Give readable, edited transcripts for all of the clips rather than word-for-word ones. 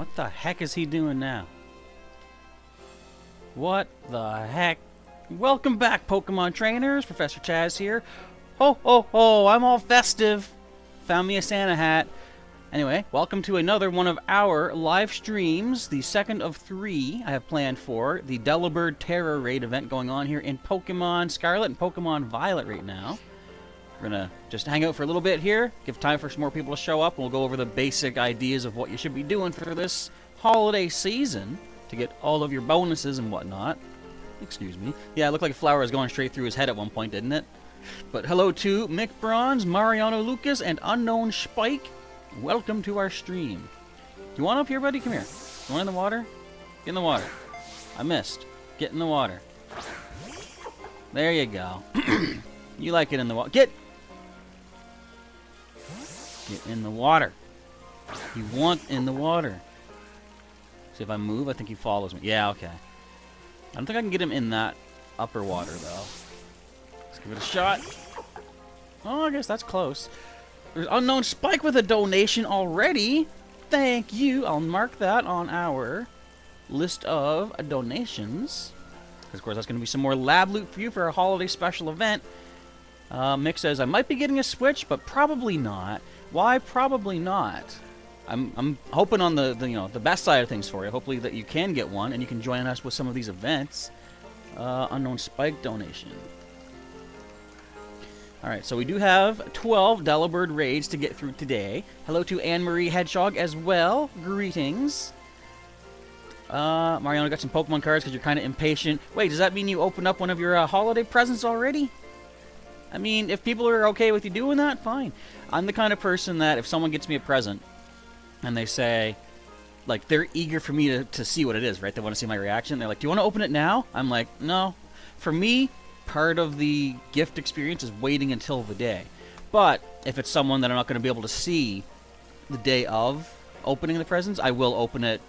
What the heck is he doing now? What the heck? Welcome back, Pokemon Trainers. Professor Chaz here. Ho, ho, ho, I'm all festive. Found me a Santa hat. Anyway, welcome to another one of our live streams, the second of 3 I have planned for the Delibird Tera Raid event going on here in Pokemon Scarlet and Pokemon Violet right now. We're going to just hang out for a little bit here, give time for some more people to show up, and we'll go over the basic ideas of what you should be doing for this holiday season to get all of your bonuses and whatnot. Excuse me. Yeah, it looked like a flower was going straight through his head at one point, didn't it? But hello to Mick Bronze, Mariano Lucas, and Unknown Spike. Welcome to our stream. Do you want up here, buddy? Come here. You want in the water? Get in the water. I missed. Get in the water. There you go. You like it in the water. Get in the water. You want in the water. See, if I move, I think he follows me. Yeah, okay. I don't think I can get him in that upper water, though. Let's give it a shot. Oh, I guess that's close. There's Unknown Spike with a donation already. Thank you. I'll mark that on our list of donations. Because, of course, that's going to be some more lab loot for you for our holiday special event. Mick says, I might be getting a Switch, but probably not. Why probably not? I'm hoping on the best side of things for you. Hopefully that you can get one and you can join us with some of these events. Unknown Spike donation. Alright, so we do have 12 Delibird Raids to get through today. Hello to Anne-Marie Hedgehog as well. Greetings. Mariano got some Pokemon cards because you're kind of impatient. Wait, does that mean you opened up one of your holiday presents already? I mean, if people are okay with you doing that, fine. I'm the kind of person that if someone gets me a present and they say, like, they're eager for me to see what it is, right? They want to see my reaction. They're like, do you want to open it now? I'm like, no. For me, part of the gift experience is waiting until the day. But if it's someone that I'm not going to be able to see the day of opening the presents, I will open it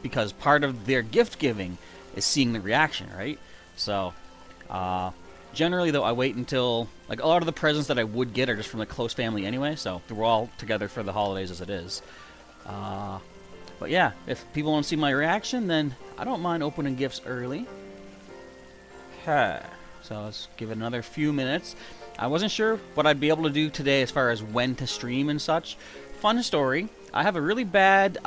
because part of their gift giving is seeing the reaction, right? So, generally, though, I wait until, like, a lot of the presents that I would get are just from a close family anyway, so we're all together for the holidays as it is. But yeah, if people want to see my reaction, then I don't mind opening gifts early. So let's give it another few minutes. I wasn't sure what I'd be able to do today as far as when to stream and such. Fun story, I have a really bad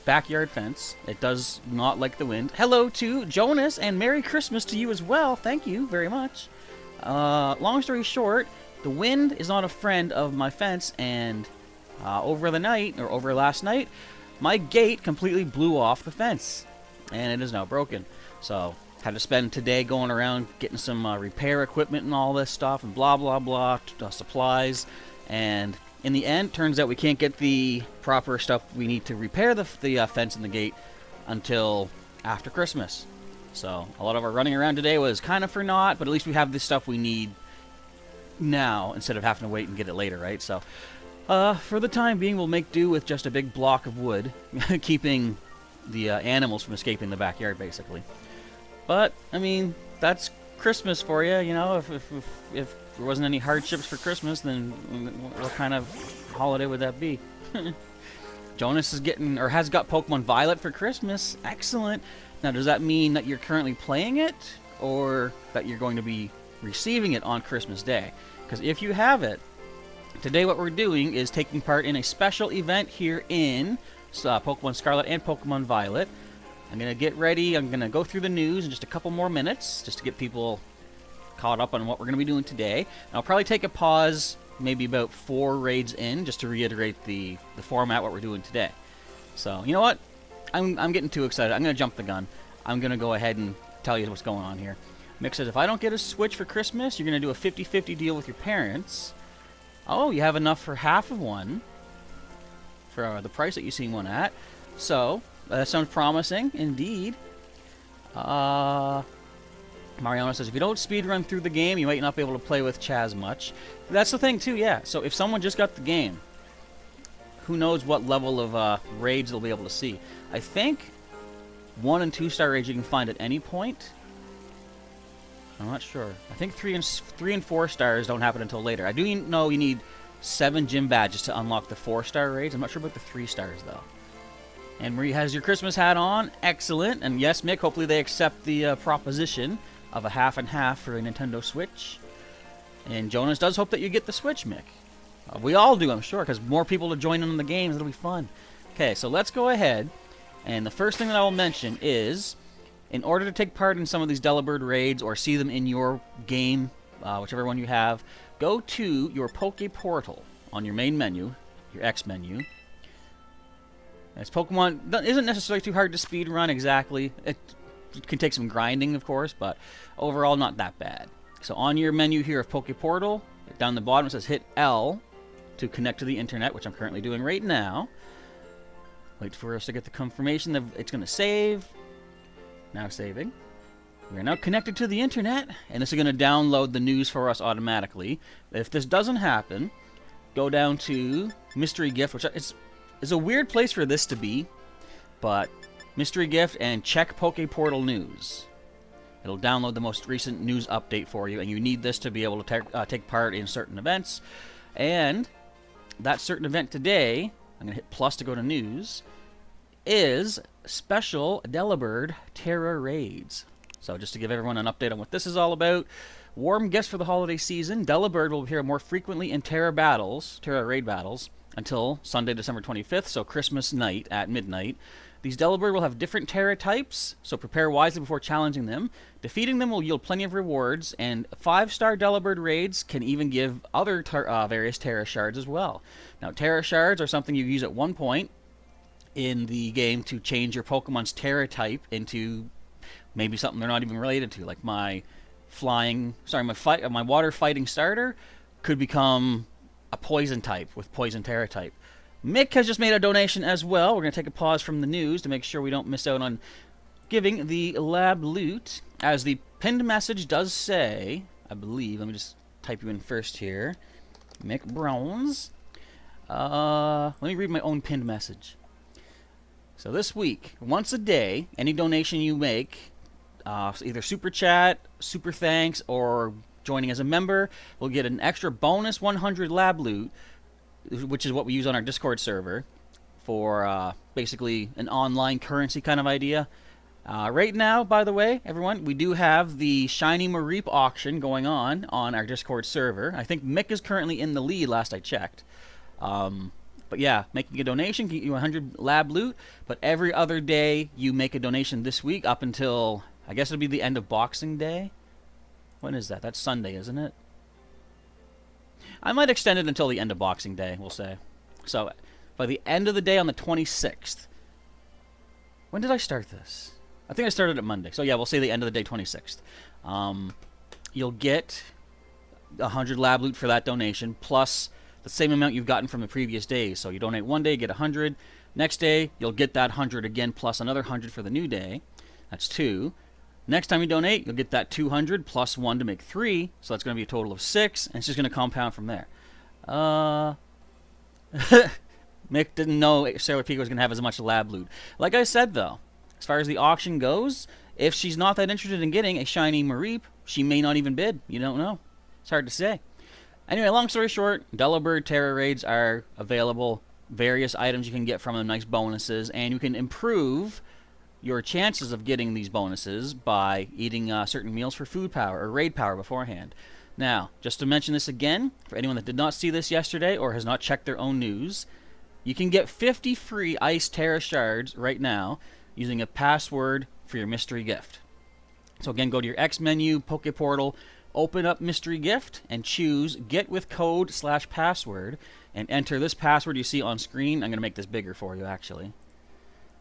backyard fence. It does not like the wind. Hello to Jonas and Merry Christmas to you as well. Thank you very much. Long story short, the wind is not a friend of my fence, and over last night, my gate completely blew off the fence, and it is now broken. So had to spend today going around getting some repair equipment and all this stuff and blah blah blah, supplies, and in the end, turns out we can't get the proper stuff we need to repair the fence and the gate until after Christmas. So a lot of our running around today was kind of for naught, but at least we have the stuff we need now instead of having to wait and get it later, right? So for the time being, we'll make do with just a big block of wood, keeping the animals from escaping the backyard, basically. But, I mean, that's Christmas for you, you know. If there wasn't any hardships for Christmas, then what kind of holiday would that be? Jonas is getting, or has got Pokemon Violet for Christmas. Excellent. Now, does that mean that you're currently playing it, or that you're going to be receiving it on Christmas Day? Because if you have it, today what we're doing is taking part in a special event here in Pokemon Scarlet and Pokemon Violet. I'm going to get ready. I'm going to go through the news in just a couple more minutes, just to get people caught up on what we're going to be doing today. And I'll probably take a pause, maybe about 4 raids in, just to reiterate the format, what we're doing today. So, you know what? I'm getting too excited. I'm going to jump the gun. I'm going to go ahead and tell you what's going on here. Mick says, if I don't get a Switch for Christmas, you're going to do a 50-50 deal with your parents. Oh, you have enough for half of one for the price that you've seen one at. So that sounds promising, indeed. Mariano says, if you don't speedrun through the game, you might not be able to play with Chaz much. That's the thing, too, yeah. So if someone just got the game, who knows what level of raids they'll be able to see. I think 1- and 2-star raids you can find at any point. I'm not sure. I think 3 and 4 stars don't happen until later. I do know you need 7 gym badges to unlock the 4-star raids. I'm not sure about the 3 stars, though. And Marie has your Christmas hat on. Excellent. And yes, Mick, hopefully they accept the proposition of a half and half for a Nintendo Switch. And Jonas does hope that you get the Switch, Mick. We all do, I'm sure, because more people to join in on the games. It'll be fun. Okay, so let's go ahead. And the first thing that I will mention is, in order to take part in some of these Delibird Raids or see them in your game, whichever one you have, go to your Poké Portal on your main menu, your X menu. This Pokemon isn't necessarily too hard to speed run exactly. It can take some grinding, of course, but overall not that bad. So on your menu here of Poké Portal, down the bottom it says hit L to connect to the internet, which I'm currently doing right now. Wait for us to get the confirmation that it's going to save. Now saving. We are now connected to the internet, and this is going to download the news for us automatically. If this doesn't happen, go down to Mystery Gift, which is a weird place for this to be, but Mystery Gift and check Poké Portal News. It'll download the most recent news update for you, and you need this to be able to take part in certain events. And that certain event today, I'm going to hit plus to go to news, is special Delibird Tera Raids. So just to give everyone an update on what this is all about, warm gifts for the holiday season. Delibird will appear more frequently in Tera Raid battles, until Sunday, December 25th, so Christmas night at midnight. These Delibird will have different Tera types, so prepare wisely before challenging them. Defeating them will yield plenty of rewards, and 5-star Delibird raids can even give other various Tera shards as well. Now, Tera shards are something you use at one point in the game to change your Pokemon's Tera type into maybe something they're not even related to, like my water fighting starter could become a poison type with poison Tera type. Mick has just made a donation as well. We're going to take a pause from the news to make sure we don't miss out on giving the lab loot. As the pinned message does say, I believe, let me just type you in first here. Mick Browns. Let me read my own pinned message. So this week, once a day, any donation you make, either Super Chat, Super Thanks, or joining as a member, will get an extra bonus 100 lab loot, which is what we use on our Discord server for basically an online currency kind of idea. Right now, by the way, everyone, we do have the Shiny Mareep auction going on our Discord server. I think Mick is currently in the lead last I checked. But yeah, making a donation can get you 100 lab loot, but every other day you make a donation this week up until, I guess it'll be the end of Boxing Day. When is that? That's Sunday, isn't it? I might extend it until the end of Boxing Day, we'll say. So, by the end of the day on the 26th. When did I start this? I think I started it Monday. So yeah, we'll say the end of the day, 26th. You'll get 100 lab loot for that donation, plus the same amount you've gotten from the previous days. So you donate one day, get 100. Next day, you'll get that 100 again, plus another 100 for the new day. That's 2. Next time you donate, you'll get that 200 plus 1 to make 3. So that's going to be a total of 6, and it's just going to compound from there. Mick didn't know Sarah Pico was going to have as much lab loot. Like I said, though, as far as the auction goes, if she's not that interested in getting a shiny Mareep, she may not even bid. You don't know. It's hard to say. Anyway, long story short, Delibird Tera Raids are available. Various items you can get from them, nice bonuses, and you can improve your chances of getting these bonuses by eating certain meals for food power or raid power beforehand. Now, just to mention this again, for anyone that did not see this yesterday or has not checked their own news, you can get 50 free Ice Tera Shards right now using a password for your mystery gift. So again, go to your X menu, Poké Portal, open up mystery gift, and choose get with code /password, and enter this password you see on screen. I'm going to make this bigger for you, actually.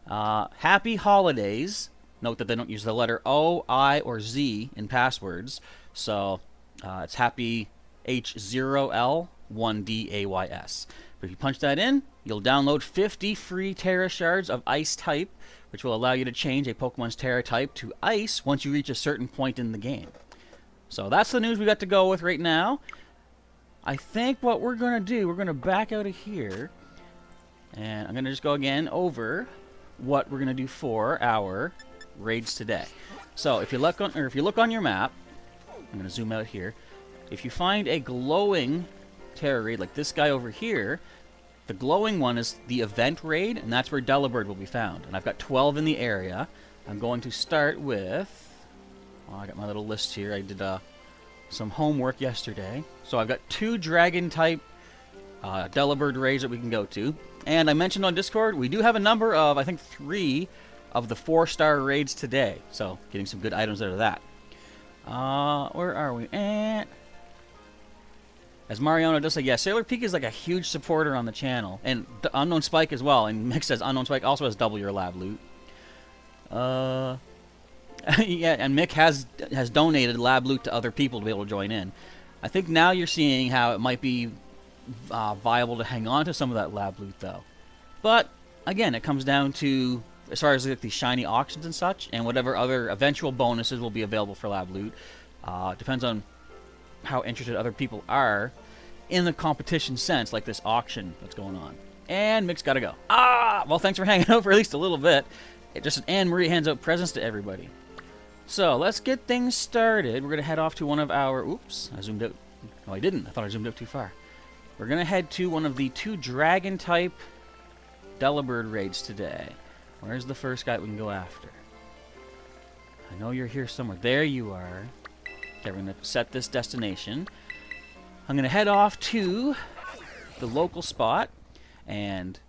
Happy Holidays. Note that they don't use the letter O, I, or Z in passwords. So it's Happy H0L1DAYS. But if you punch that in, you'll download 50 free Tera Shards of Ice type, which will allow you to change a Pokemon's Tera type to Ice once you reach a certain point in the game. So that's the news we got to go with right now. I think what we're going to do, we're going to back out of here, and I'm going to just go again over what we're going to do for our raids today. So if you look on your map, I'm going to zoom out here. If you find a glowing Tera raid like this guy over here, The glowing one is the event raid, and that's where Delibird will be found. And I've got 12 in the area. I'm going to start with... Well, I got my little list here. I did some homework yesterday. So I've got 2 dragon-type Delibird raids that we can go to. And I mentioned on Discord, we do have a number of, I think, 3 of the 4-star raids today. So, getting some good items out of that. Where are we at? As Mariano does say, yeah, Sailor Peak is like a huge supporter on the channel. And the Unknown Spike as well. And Mick says Unknown Spike also has double your lab loot. Yeah, and Mick has donated lab loot to other people to be able to join in. I think now you're seeing how it might be viable to hang on to some of that lab loot, though. But, again, it comes down to, as far as like the shiny auctions and such, and whatever other eventual bonuses will be available for lab loot. Depends on how interested other people are in the competition sense, like this auction that's going on. And Mick's got to go. Well, thanks for hanging out for at least a little bit. And Marie hands out presents to everybody. So, let's get things started. We're going to head off to one of our... Oops, I zoomed out. No, I didn't. I thought I zoomed out too far. We're going to head to one of the 2 dragon-type Delibird raids today. Where's the first guy we can go after? I know you're here somewhere. There you are. Okay, we're going to set this destination. I'm going to head off to the local spot, and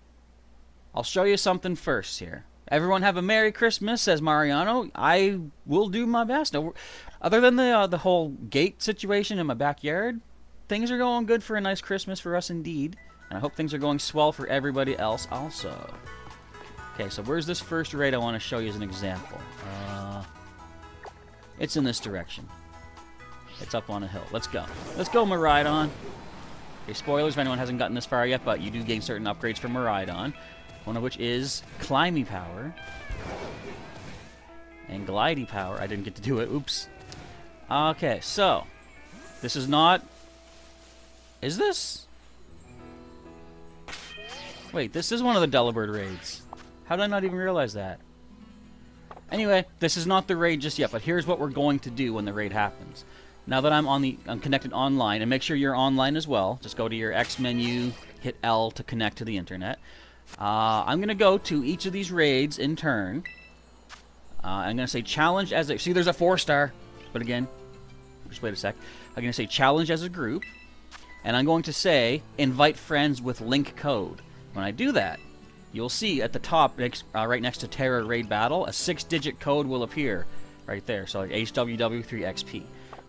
I'll show you something first here. Everyone have a Merry Christmas, says Mariano. I will do my best. Now, other than the whole gate situation in my backyard, things are going good for a nice Christmas for us indeed. And I hope things are going swell for everybody else also. Okay, so where's this first raid I want to show you as an example? It's in this direction. It's up on a hill. Let's go. Let's go, Miraidon. Okay, spoilers if anyone hasn't gotten this far yet, but you do gain certain upgrades from Miraidon. One of which is Climby Power. And Glidey Power. I didn't get to do it. Oops. Okay, so. This is not... Is this? Wait, this is one of the Delibird raids. How did I not even realize that? Anyway, this is not the raid just yet, but here's what we're going to do when the raid happens. Now that I'm connected online, and make sure you're online as well. Just go to your X menu, hit L to connect to the internet. I'm going to go to each of these raids in turn. I'm going to say challenge as a... See, there's a 4-star. But again, just wait a sec. I'm going to say challenge as a group. And I'm going to say invite friends with link code. When I do that, you'll see at the top, right next to Tera Raid Battle, a 6-digit code will appear right there. So like HWW3XP.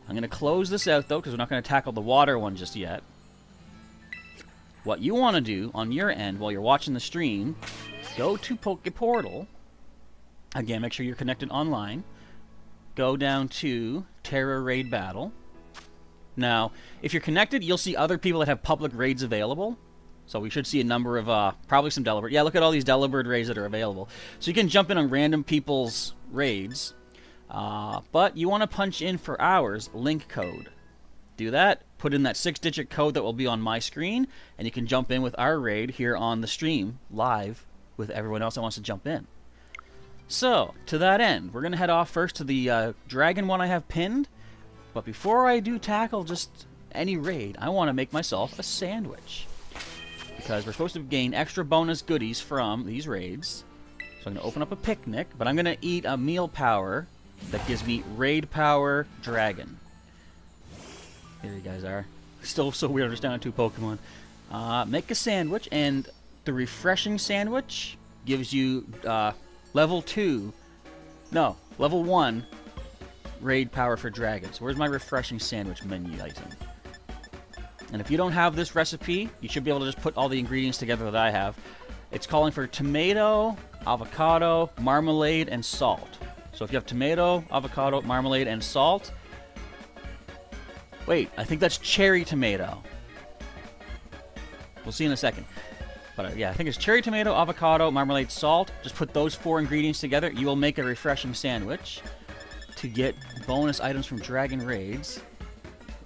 I'm going to close this out, though, because we're not going to tackle the water one just yet. What you want to do on your end while you're watching the stream, go to Poké Portal. Again, make sure you're connected online. Go down to Tera Raid Battle. Now, if you're connected, you'll see other people that have public raids available. So we should see a number of, probably some Delibird. Yeah, look at all these Delibird raids that are available. So you can jump in on random people's raids. But you want to punch in for ours link code. Do that. Put in that 6-digit code that will be on my screen, and you can jump in with our raid here on the stream, live, with everyone else that wants to jump in. So, to that end, we're going to head off first to the dragon one I have pinned, but before I do tackle just any raid, I want to make myself a sandwich. Because we're supposed to gain extra bonus goodies from these raids. So I'm going to open up a picnic, but I'm going to eat a meal power that gives me raid power dragon. Here you guys are. Still so weird understanding 2 Pokemon. Make a sandwich, and the refreshing sandwich gives you level 1 raid power for dragons. Where's my refreshing sandwich menu item? And if you don't have this recipe, you should be able to just put all the ingredients together that I have. It's calling for tomato, avocado, marmalade, and salt. So if you have tomato, avocado, marmalade, and salt... Wait, I think that's cherry tomato. We'll see in a second. But yeah, I think it's cherry tomato, avocado, marmalade, salt. Just put those 4 ingredients together. You will make a refreshing sandwich to get bonus items from Dragon Raids.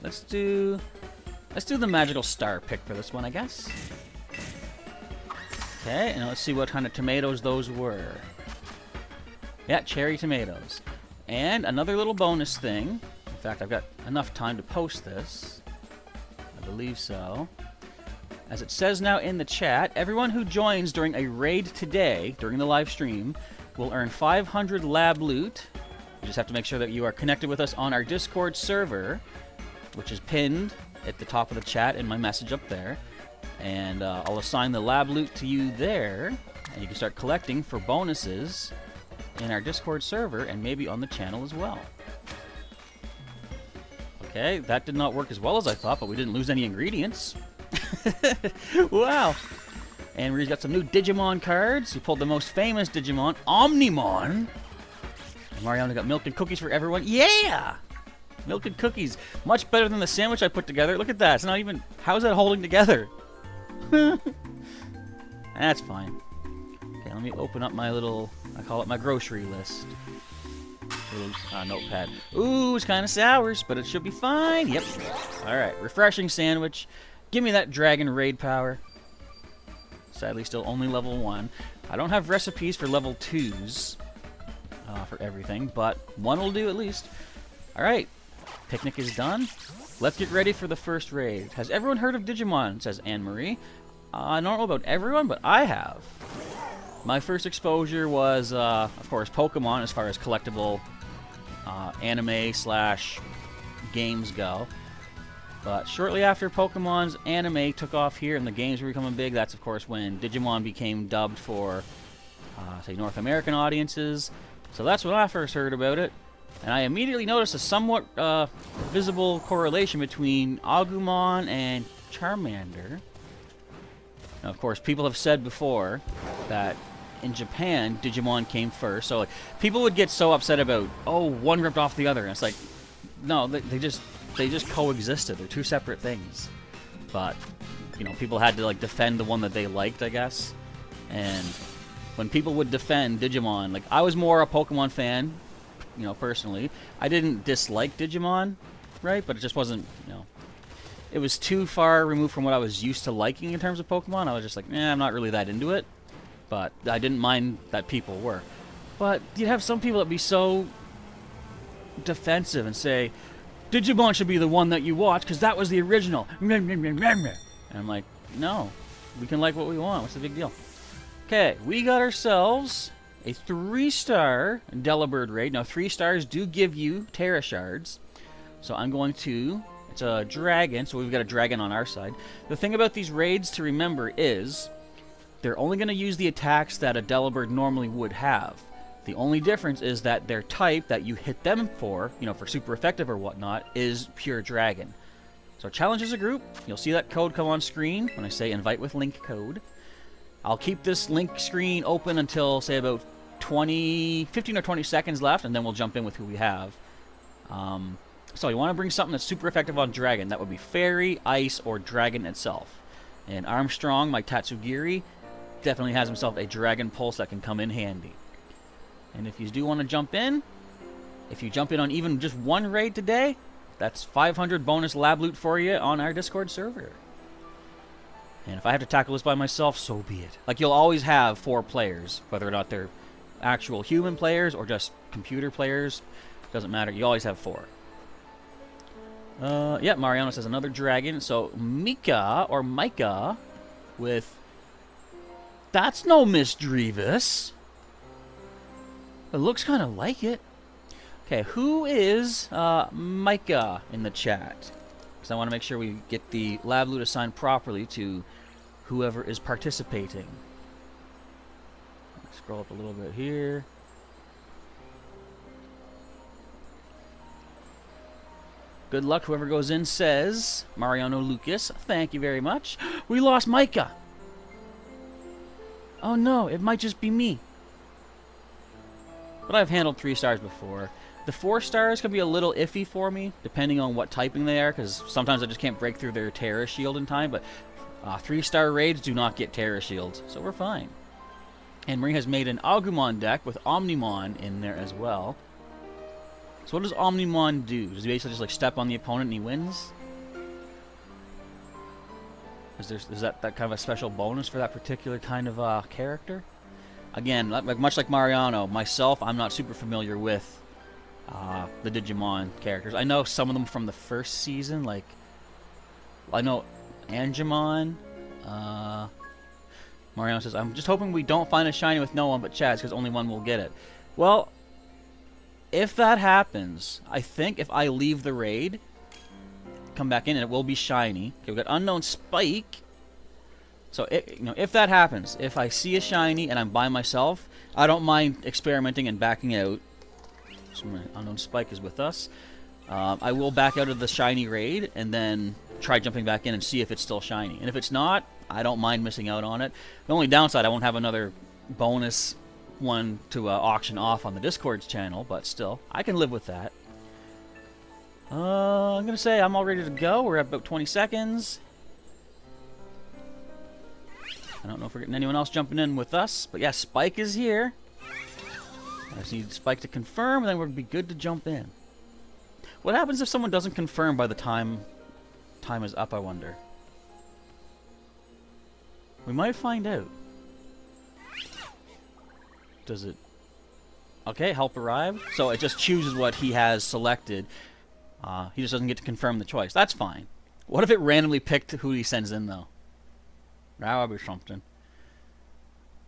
Let's do the magical star pick for this one, I guess. Okay, and let's see what kind of tomatoes those were. Yeah, cherry tomatoes. And another little bonus thing. In fact, I've got enough time to post this. I believe so. as it says now in the chat, everyone who joins during a raid today, during the live stream, will earn 500 lab loot. You just have to make sure that you are connected with us on our Discord server, which is pinned at the top of the chat in my message up there. And I'll assign the lab loot to you there, and you can start collecting for bonuses in our Discord server and maybe on the channel as well. Okay, that did not work as well as I thought, but we didn't lose any ingredients. Wow! And we've got some new Digimon cards. We pulled the most famous Digimon, Omnimon. And Mariano got milk and cookies for everyone. Yeah! Milk and cookies. Much better than the sandwich I put together. Look at that. It's not even... How's that holding together? That's fine. Okay, let me open up my little... I call it my grocery list. Little notepad. Ooh, it's kind of sours, but it should be fine. Yep. Alright, refreshing sandwich. Give me that dragon raid power. Sadly, still only level 1. I don't have recipes for level 2s for everything, but 1 will do at least. Alright, picnic is done. Let's get ready for the first raid. Has everyone heard of Digimon? Says Anne-Marie. I don't know about everyone, but I have. My first exposure was, of course, Pokemon as far as collectible anime/games go. But shortly after Pokemon's anime took off here and the games were becoming big, that's, of course, when Digimon became dubbed for, say, North American audiences. So that's when I first heard about it. And I immediately noticed a somewhat visible correlation between Agumon and Charmander. Now, of course, people have said before that in Japan, Digimon came first. So, like, people would get so upset about, oh, one ripped off the other. And it's like, no, they just coexisted. They're two separate things. But, you know, people had to, like, defend the one that they liked, I guess. And when people would defend Digimon, like, I was more a Pokemon fan, you know, personally. I didn't dislike Digimon, right? But it just wasn't, you know, it was too far removed from what I was used to liking in terms of Pokemon. I was just like, I'm not really that into it. But I didn't mind that people were. But you'd have some people that be so defensive and say, Digimon should be the one that you watch because that was the original. And I'm like, no, we can like what we want. What's the big deal? Okay, we got ourselves a 3-star Delibird Raid. Now, 3 stars do give you Tera Shards. So I'm going to... It's a dragon, so we've got a dragon on our side. The thing about these raids to remember is they're only going to use the attacks that a Delibird normally would have. The only difference is that their type that you hit them for, you know, for super effective or whatnot, is pure dragon. So challenge as a group. You'll see that code come on screen when I say invite with link code. I'll keep this link screen open until, say, about 15 or 20 seconds left, and then we'll jump in with who we have. So you want to bring something that's super effective on dragon. That would be fairy, ice, or dragon itself. And Armstrong, my Tatsugiri, definitely has himself a dragon pulse that can come in handy. And if you do want to jump in, if you jump in on even just one raid today, that's 500 bonus lab loot for you on our Discord server. And if I have to tackle this by myself, so be it. Like, you'll always have 4 players, whether or not they're actual human players or just computer players. Doesn't matter. You always have 4. Yeah, Mariano says another dragon. So Mika or Micah with... That's no Miss Drevis. It looks kind of like it. Okay, who is Micah in the chat? Because I want to make sure we get the lab loot assigned properly to whoever is participating. Scroll up a little bit here. Good luck, whoever goes in, says Mariano Lucas. Thank you very much. We lost Micah. Oh no, it might just be me. But I've handled 3 stars before. The 4 stars can be a little iffy for me, depending on what typing they are, because sometimes I just can't break through their Tera Shield in time, but 3-star raids do not get Tera Shields, so we're fine. And Marie has made an Agumon deck with Omnimon in there as well. So what does Omnimon do? Does he basically just like step on the opponent and he wins? Is that kind of a special bonus for that particular kind of character? Again, much like Mariano, myself, I'm not super familiar with the Digimon characters. I know some of them from the first season, like I know Angemon, Mariano says, I'm just hoping we don't find a shiny with no one but Chaz, because only one will get it. Well, if that happens, I think if I leave the raid, come back in, and it will be shiny. Okay, we got Unknown Spike. So, if that happens, if I see a shiny and I'm by myself, I don't mind experimenting and backing out. So Unknown Spike is with us. I will back out of the shiny raid and then try jumping back in and see if it's still shiny. And if it's not, I don't mind missing out on it. The only downside, I won't have another bonus one to auction off on the Discord's channel, but still, I can live with that. I'm going to say I'm all ready to go. We're at about 20 seconds. I don't know if we're getting anyone else jumping in with us, but yeah, Spike is here. I just need Spike to confirm, and then we'll be good to jump in. What happens if someone doesn't confirm by the time is up, I wonder? We might find out. Does it... Okay, help arrive. So it just chooses what he has selected. He just doesn't get to confirm the choice. That's fine. What if it randomly picked who he sends in, though? That would be something.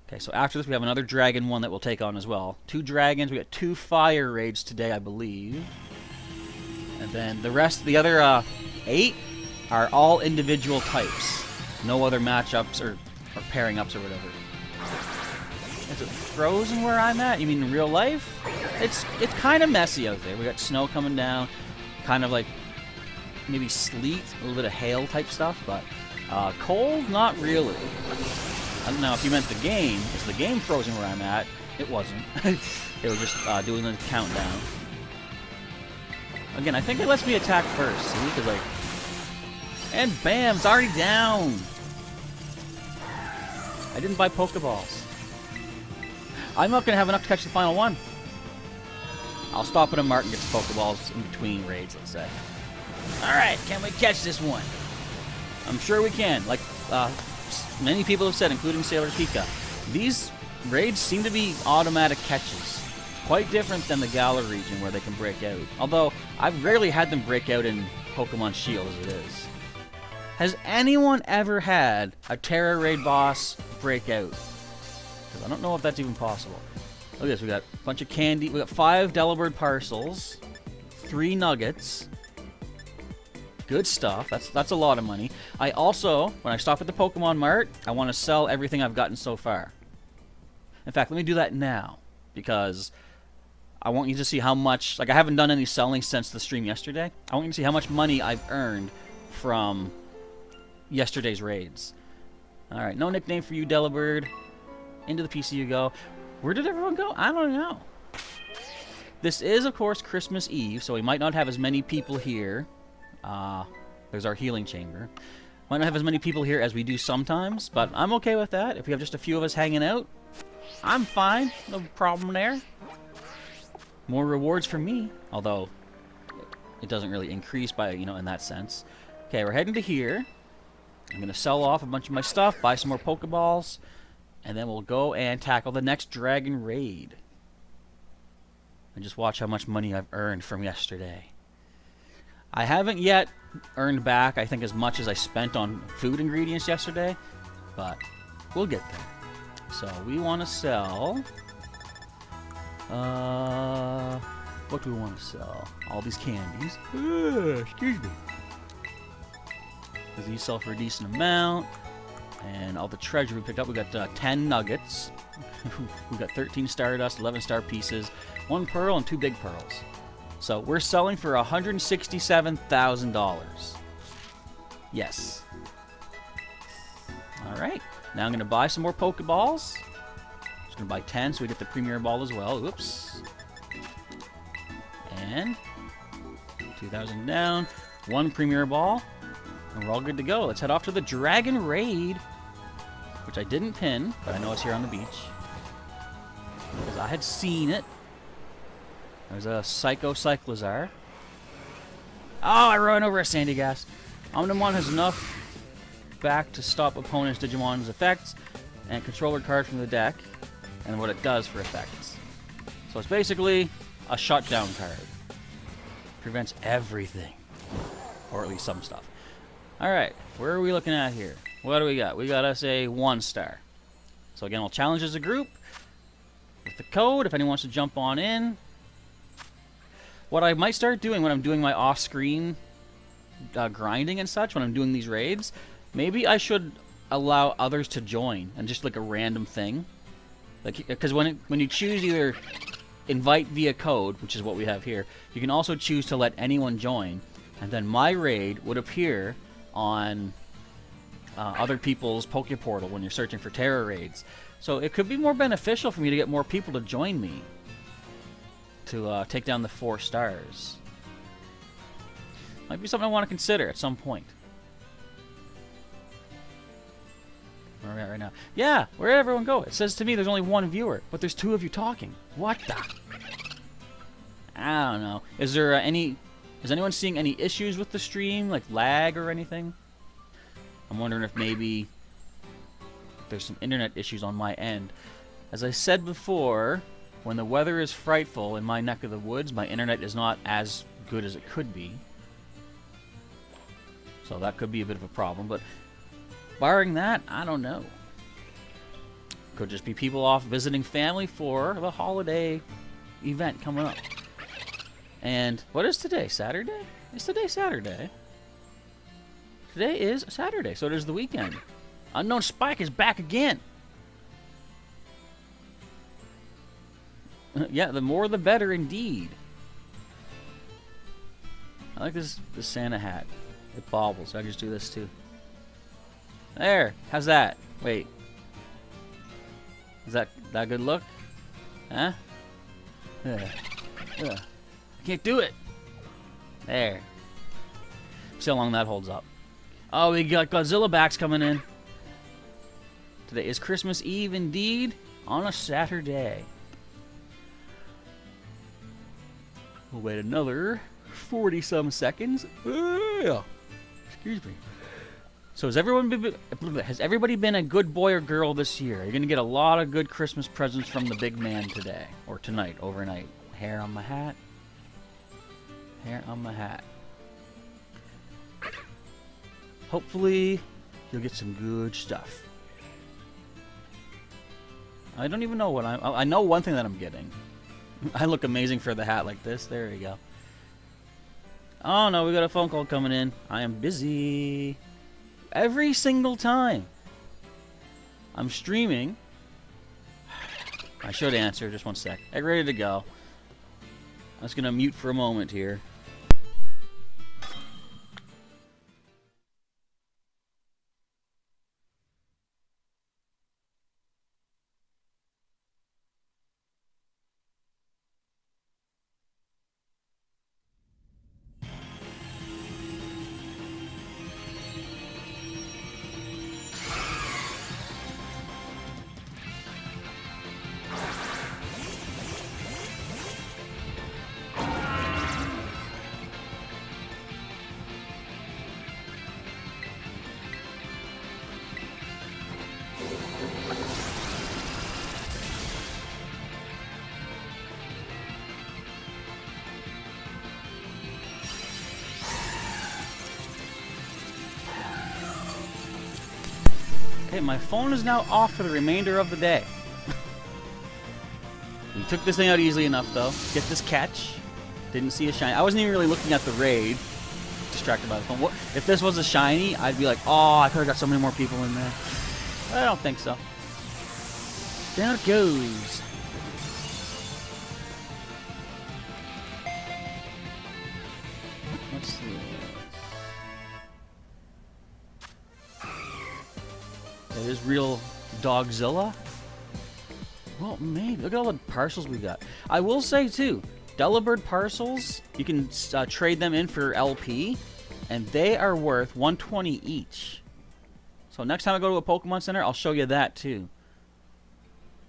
Okay, so after this we have another dragon one that we'll take on as well. 2 dragons. We got 2 fire raids today, I believe. And then the rest, the other 8 are all individual types. No other matchups or pairing ups or whatever. Is it frozen where I'm at? You mean in real life? It's kind of messy out there. We got snow coming down, kind of like maybe sleet, a little bit of hail type stuff, but cold, not really. I don't know if you meant the game. Is the game frozen where I'm at? It wasn't. They were just doing the countdown. Again, I think it lets me attack first. See, because like, and bam, it's already down. I didn't buy Pokeballs. I'm not gonna have enough to catch the final one. I'll stop at a mark and get the Pokeballs in between raids, let's say. Alright, can we catch this one? I'm sure we can. Like many people have said, including Sailor Pika, these raids seem to be automatic catches. Quite different than the Galar region where they can break out. Although, I've rarely had them break out in Pokemon Shield as it is. Has anyone ever had a Tera Raid boss break out? Because I don't know if that's even possible. Look at this, we got a bunch of candy. We got 5 Delibird parcels, 3 nuggets. Good stuff. That's a lot of money. I also, when I stop at the Pokemon Mart, I want to sell everything I've gotten so far. In fact, let me do that now. Because I want you to see how much... Like, I haven't done any selling since the stream yesterday. I want you to see how much money I've earned from yesterday's raids. Alright, no nickname for you, Delibird. Into the PC you go. Where did everyone go? I don't know. This is, of course, Christmas Eve, so we might not have as many people here. There's our healing chamber. Might not have as many people here as we do sometimes, but I'm okay with that. If we have just a few of us hanging out, I'm fine. No problem there. More rewards for me, although it doesn't really increase by, in that sense. Okay, we're heading to here. I'm going to sell off a bunch of my stuff, buy some more Pokeballs, and then we'll go and tackle the next Dragon Raid. And just watch how much money I've earned from yesterday. I haven't yet earned back, I think, as much as I spent on food ingredients yesterday, but we'll get there. So we want to sell... what do we want to sell? All these candies. Excuse me. Because these sell for a decent amount. And all the treasure we picked up, we got 10 nuggets. We got 13 Stardust, 11 star pieces, 1 pearl, and 2 big pearls. So we're selling for $167,000. Yes. Alright. Now I'm going to buy some more Pokeballs. Just going to buy 10 so we get the Premier Ball as well. Oops. And 2,000 down. 1 Premier Ball. And we're all good to go. Let's head off to the Dragon Raid. Which I didn't pin, but I know it's here on the beach. Because I had seen it. There's a Psycho Cyclizar. Oh, I ran over a Sandygast. Omnimon has enough back to stop opponents' Digimon's effects and controller card from the deck and what it does for effects. So it's basically a shutdown card. Prevents everything. Or at least some stuff. Alright, where are we looking at here? What do we got? We got us a 1-star. So again, we'll challenge as a group with the code if anyone wants to jump on in. What I might start doing when I'm doing my off-screen grinding and such, when I'm doing these raids, maybe I should allow others to join and just like a random thing. Like, because when you choose either invite via code, which is what we have here, you can also choose to let anyone join, and then my raid would appear on other people's Poké Portal when you're searching for Tera Raids. So it could be more beneficial for me to get more people to join me to take down the 4 stars. Might be something I want to consider at some point. Where are we at right now? Yeah, where did everyone go? It says to me there's only 1 viewer, but there's 2 of you talking. What the? I don't know. Is there is anyone seeing any issues with the stream, like lag or anything? I'm wondering if maybe there's some internet issues on my end. As I said before, when the weather is frightful in my neck of the woods, my internet is not as good as it could be. So that could be a bit of a problem, but barring that, I don't know. Could just be people off visiting family for the holiday event coming up. And what is today? Saturday? Is today Saturday? Today is Saturday, so it is the weekend. Unknown Spike is back again. Yeah, the more the better indeed. I like this Santa hat. It bobbles. I just do this too. There. How's that? Wait. Is that a good look? Huh? I can't do it. There. See how long that holds up. Oh, we got Godzilla backs coming in. Today is Christmas Eve indeed, on a Saturday. We'll wait another 40-some seconds. Excuse me. So has everybody been a good boy or girl this year? You're gonna get a lot of good Christmas presents from the big man today or tonight, overnight. Hair on my hat. Hair on my hat. Hopefully, you'll get some good stuff. I don't even know what I know one thing that I'm getting. I look amazing for the hat like this. There you go. Oh no, we got a phone call coming in. I am busy. Every single time I'm streaming. I should answer. Just one sec. Get ready to go. I'm just gonna mute for a moment here. Okay, my phone is now off for the remainder of the day. We took this thing out easily enough, though. Get this catch. Didn't see a shiny. I wasn't even really looking at the raid. Distracted by the phone. What, if this was a shiny, I'd be like, oh, I could have got so many more people in there. But I don't think so. Down it goes. What's this? That is real Dogzilla? Well, maybe. Look at all the parcels we got. I will say, too, Delibird parcels, you can trade them in for LP, and they are worth 120 each. So next time I go to a Pokemon Center, I'll show you that, too.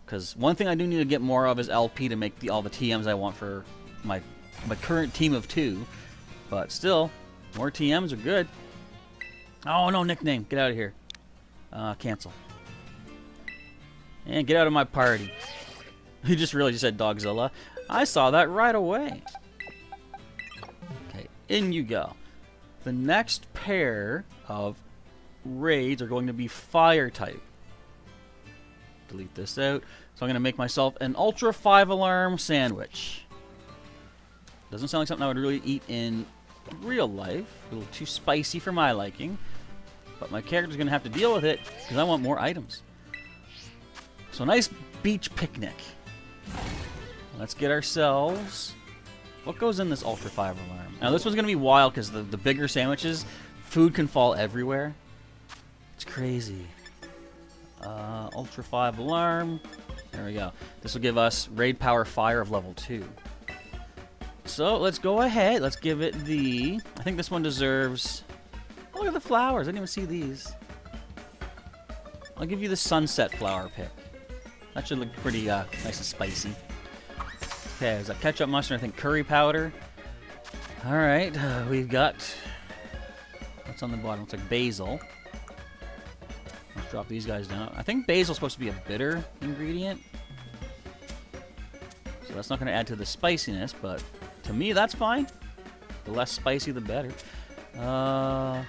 Because one thing I do need to get more of is LP to make all the TMs I want for my current team of 2. But still, more TMs are good. Oh, no nickname. Get out of here. Cancel. And get out of my party. He just really just said Dogzilla. I saw that right away. Okay, in you go. The next pair of raids are going to be fire type. Delete this out. So I'm going to make myself an Ultra 5 alarm sandwich. Doesn't sound like something I would really eat in real life. A little too spicy for my liking. But my character's going to have to deal with it because I want more items. So nice beach picnic. Let's get ourselves... What goes in this Ultra 5 alarm? Now this one's going to be wild because the bigger sandwiches, food can fall everywhere. It's crazy. Ultra 5 alarm. There we go. This will give us raid power fire of level 2. So let's go ahead. Let's give it the... I think this one deserves... Oh, look at the flowers. I didn't even see these. I'll give you the sunset flower pick. That should look pretty nice and spicy. Okay, there's a ketchup, mustard, I think curry powder. Alright, we've got... What's on the bottom? Looks like basil. Let's drop these guys down. I think basil's supposed to be a bitter ingredient. So that's not going to add to the spiciness, but to me that's fine. The less spicy, the better. Chorizo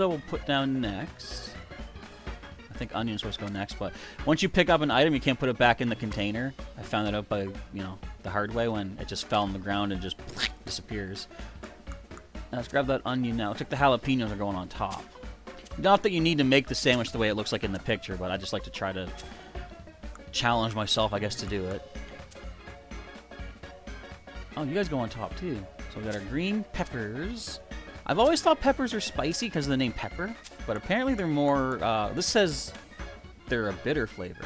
we'll put down next. I think onion's supposed to go next, but once you pick up an item, you can't put it back in the container. I found that out by, the hard way when it just fell on the ground and just disappears. Now let's grab that onion now. Looks like the jalapenos are going on top. Not that you need to make the sandwich the way it looks like in the picture, but I just like to try to challenge myself, I guess, to do it. Oh, you guys go on top, too. So we got our green peppers. I've always thought peppers are spicy because of the name pepper, but apparently they're more, this says they're a bitter flavor.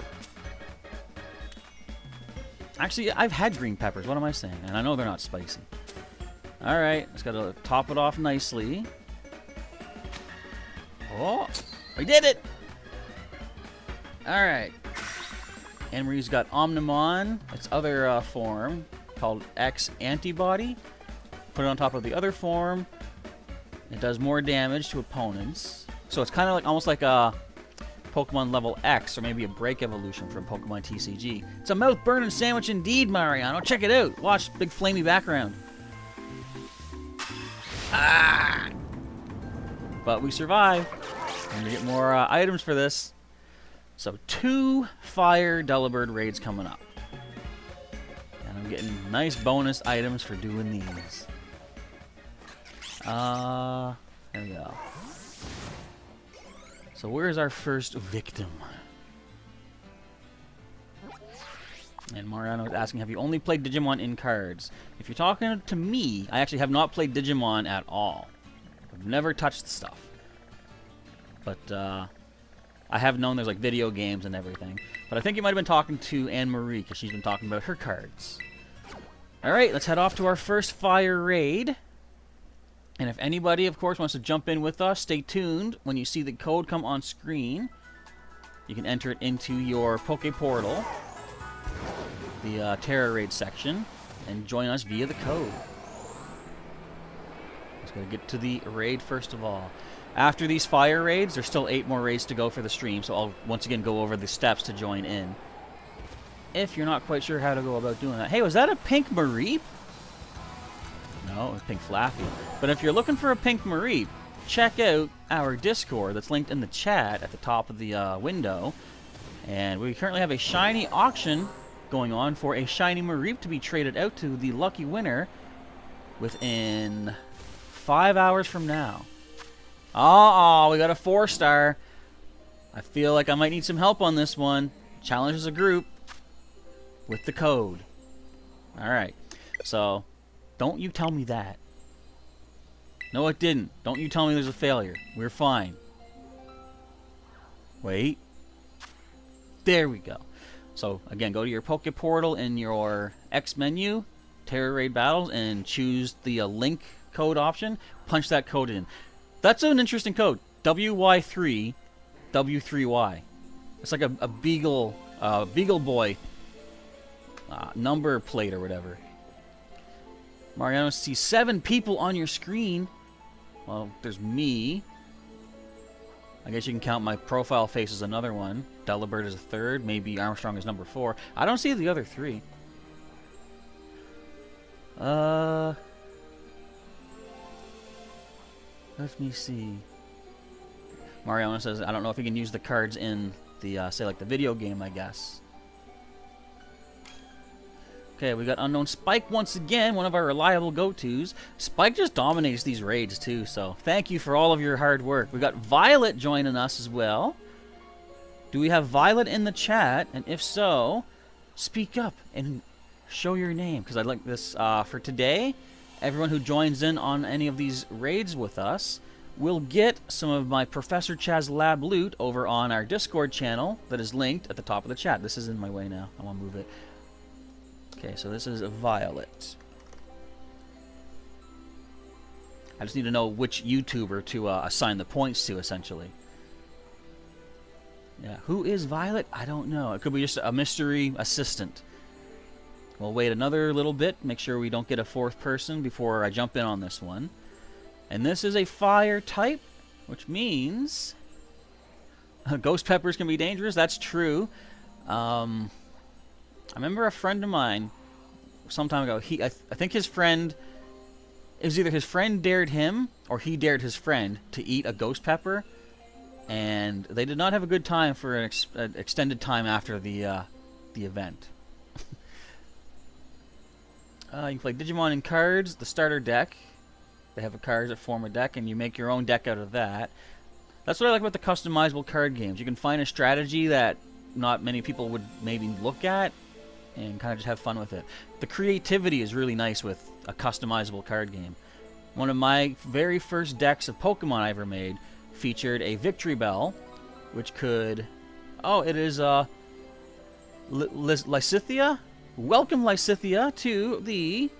Actually, I've had green peppers, what am I saying? And I know they're not spicy. Alright, just gotta top it off nicely. Oh, we did it! Alright. And we've got Omnimon, its other form, called X Antibody. Put it on top of the other form. It does more damage to opponents. So it's kind of like almost like a Pokemon level X, or maybe a break evolution from Pokemon TCG. It's a mouth-burning sandwich indeed, Mariano. Check it out. Watch, big flamey background. Ah! But we survive. And we get more items for this. So 2 fire Delibird raids coming up. And I'm getting nice bonus items for doing these. There we go. So where's our first victim? And Mariano is asking, have you only played Digimon in cards? If you're talking to me, I actually have not played Digimon at all. I've never touched the stuff. But, I have known there's like video games and everything. But I think you might have been talking to Anne-Marie, because she's been talking about her cards. Alright, let's head off to our first fire raid. And if anybody, of course, wants to jump in with us, stay tuned. When you see the code come on screen, you can enter it into your Poké Portal, the Tera Raid section, and join us via the code. Let's go get to the raid first of all. After these fire raids, there's still 8 more raids to go for the stream, so I'll once again go over the steps to join in. If you're not quite sure how to go about doing that. Hey, was that a pink Mareep? No, it was pink Flappy. But if you're looking for a pink Mareep, check out our Discord that's linked in the chat at the top of the window. And we currently have a shiny auction going on for a shiny Mareep to be traded out to the lucky winner within 5 hours from now. Uh-oh, we got a 4-star. I feel like I might need some help on this one. Challenge as a group with the code. Alright, so don't you tell me that. No, it didn't. Don't you tell me there's a failure. We're fine. Wait. There we go. So, again, go to your Poké Portal in your X menu, Tera Raid Battles, and choose the link code option. Punch that code in. That's an interesting code. WY3, W3Y. It's like a Beagle Boy number plate or whatever. Mariano sees 7 people on your screen. Well, there's me. I guess you can count my profile face as another one. Delibird is a 3rd. Maybe Armstrong is number 4. I don't see the other 3. Let me see. Mariana says, I don't know if you can use the cards in the, say, like the video game, I guess. Okay, we got Unknown Spike once again, one of our reliable go-tos. Spike just dominates these raids, too, so thank you for all of your hard work. We got Violet joining us as well. Do we have Violet in the chat? And if so, speak up and show your name, because I'd like this for today. Everyone who joins in on any of these raids with us will get some of my Professor Chaz Lab loot over on our Discord channel that is linked at the top of the chat. This is in my way now. I want to move it. Okay, so this is Violet. I just need to know which YouTuber to assign the points to, essentially. Yeah, who is Violet? I don't know. It could be just a mystery assistant. We'll wait another little bit, make sure we don't get a fourth person before I jump in on this one. And this is a fire type, which means ghost peppers can be dangerous. That's true. I remember a friend of mine some time ago. I think his friend, it was either his friend dared him or he dared his friend to eat a ghost pepper, and they did not have a good time for an extended time after the event. You can play Digimon in cards, the starter deck. They have cards that form a deck, and you make your own deck out of that. That's what I like about the customizable card games. You can find a strategy that not many people would maybe look at and kind of just have fun with it. The creativity is really nice with a customizable card game. One of my very first decks of Pokemon I ever made featured a Victory Bell, which could... Oh, it is Lysithea? Welcome, Lysithea, to the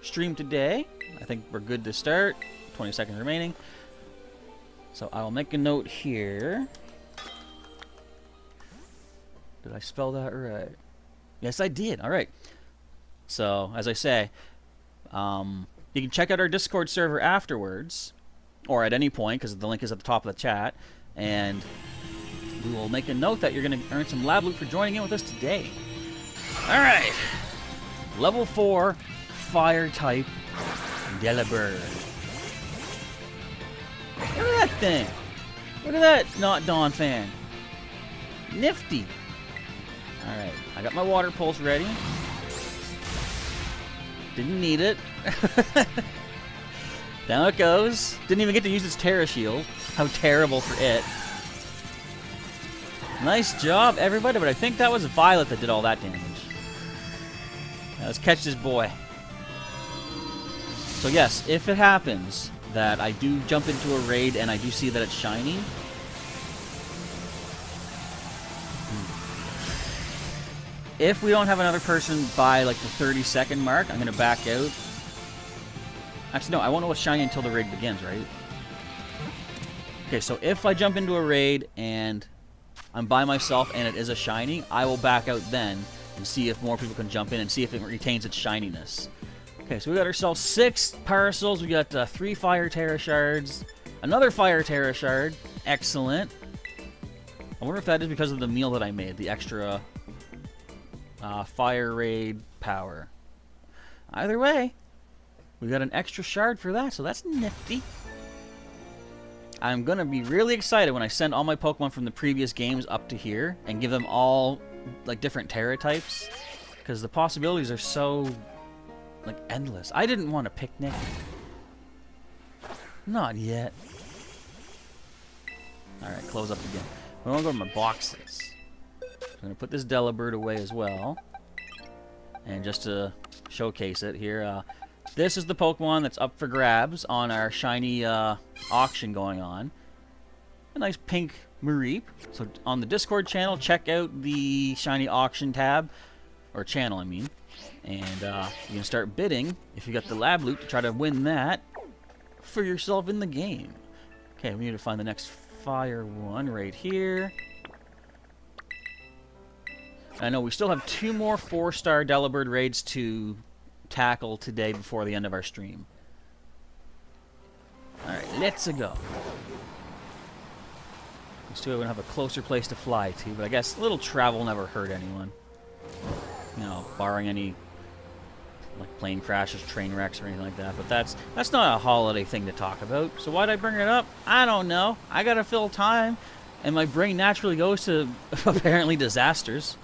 stream today. I think we're good to start. 20 seconds remaining. So I will make a note here. Did I spell that right? Yes, I did. All right. So, as I say, you can check out our Discord server afterwards, or at any point, because the link is at the top of the chat, and we will make a note that you're going to earn some lab loot for joining in with us today. All right. Level 4, fire type, Delibird. Look at that thing. Look at that not Dawn fan. Nifty. Alright, I got my water pulse ready. Didn't need it. Down it goes. Didn't even get to use its Tera shield. How terrible for it. Nice job, everybody, but I think that was Violet that did all that damage. Now let's catch this boy. So yes, if it happens that I do jump into a raid and I do see that it's shiny, if we don't have another person by like the 30-second mark, I'm going to back out. Actually, no, I won't know what's shiny until the raid begins, right? Okay, so if I jump into a raid and I'm by myself and it is a shiny, I will back out then and see if more people can jump in and see if it retains its shininess. Okay, so we got ourselves 6 parcels. We got 3 fire Tera shards, another fire Tera shard. Excellent. I wonder if that is because of the meal that I made, the extra fire raid power. Either way, we got an extra shard for that, so that's nifty. I'm gonna be really excited when I send all my Pokemon from the previous games up to here and give them all like different Tera types, because the possibilities are so like endless. I didn't want a picnic. Not yet. Alright, close up again. I want to go to my boxes. I'm going to put this Delibird away as well. And just to showcase it here, this is the Pokemon that's up for grabs on our shiny auction going on. A nice pink Mareep. So on the Discord channel, check out the shiny auction tab. Or channel, I mean. And you can start bidding, if you got the lab loot, to try to win that for yourself in the game. Okay, we need to find the next fire one right here. I know we still have 2 more 4-star Delibird raids to tackle today before the end of our stream. Alright, let's go. These two are going to have a closer place to fly to, but I guess a little travel never hurt anyone. You know, barring any like plane crashes, train wrecks, or anything like that. But that's not a holiday thing to talk about. So why'd I bring it up? I don't know. I gotta fill time, and my brain naturally goes to apparently disasters.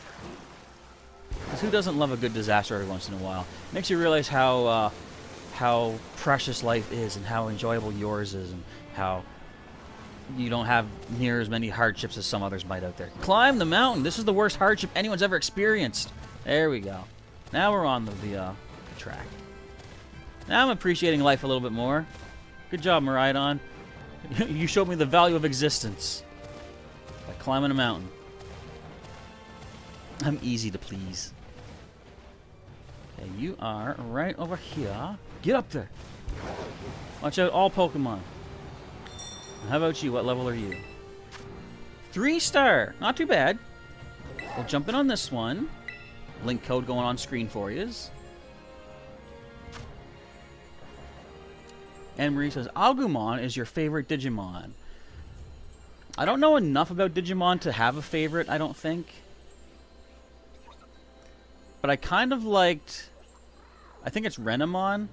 Because who doesn't love a good disaster every once in a while? Makes you realize how precious life is, and how enjoyable yours is, and how you don't have near as many hardships as some others might out there. Climb the mountain. This is the worst hardship anyone's ever experienced. There we go. Now we're on the track. Now I'm appreciating life a little bit more. Good job, Miraidon. You showed me the value of existence by climbing a mountain. I'm easy to please. Okay, you are right over here. Get up there. Watch out, all Pokemon. How about you? What level are you? 3-star. Not too bad. We'll jump in on this one. Link code going on screen for you. Anne Marie says, Agumon is your favorite Digimon. I don't know enough about Digimon to have a favorite, I don't think. But I kind of liked... I think it's Renamon.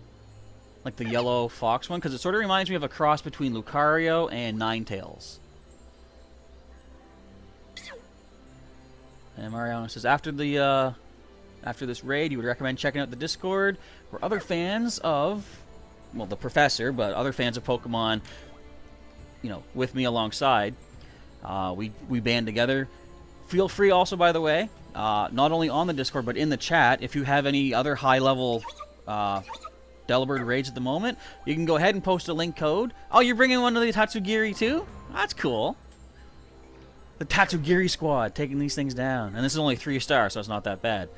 Like the yellow fox one, because it sort of reminds me of a cross between Lucario and Ninetales. And Mariano says, after this raid, you would recommend checking out the Discord, where other fans of, well, the Professor, but other fans of Pokemon, you know, with me alongside, we band together. Feel free also, by the way, not only on the Discord, but in the chat, if you have any other high-level Delibird Raids at the moment, you can go ahead and post a link code. Oh, you're bringing one of the Tatsugiri too? That's cool. The Tatsugiri squad taking these things down. And this is only 3-star, so it's not that bad.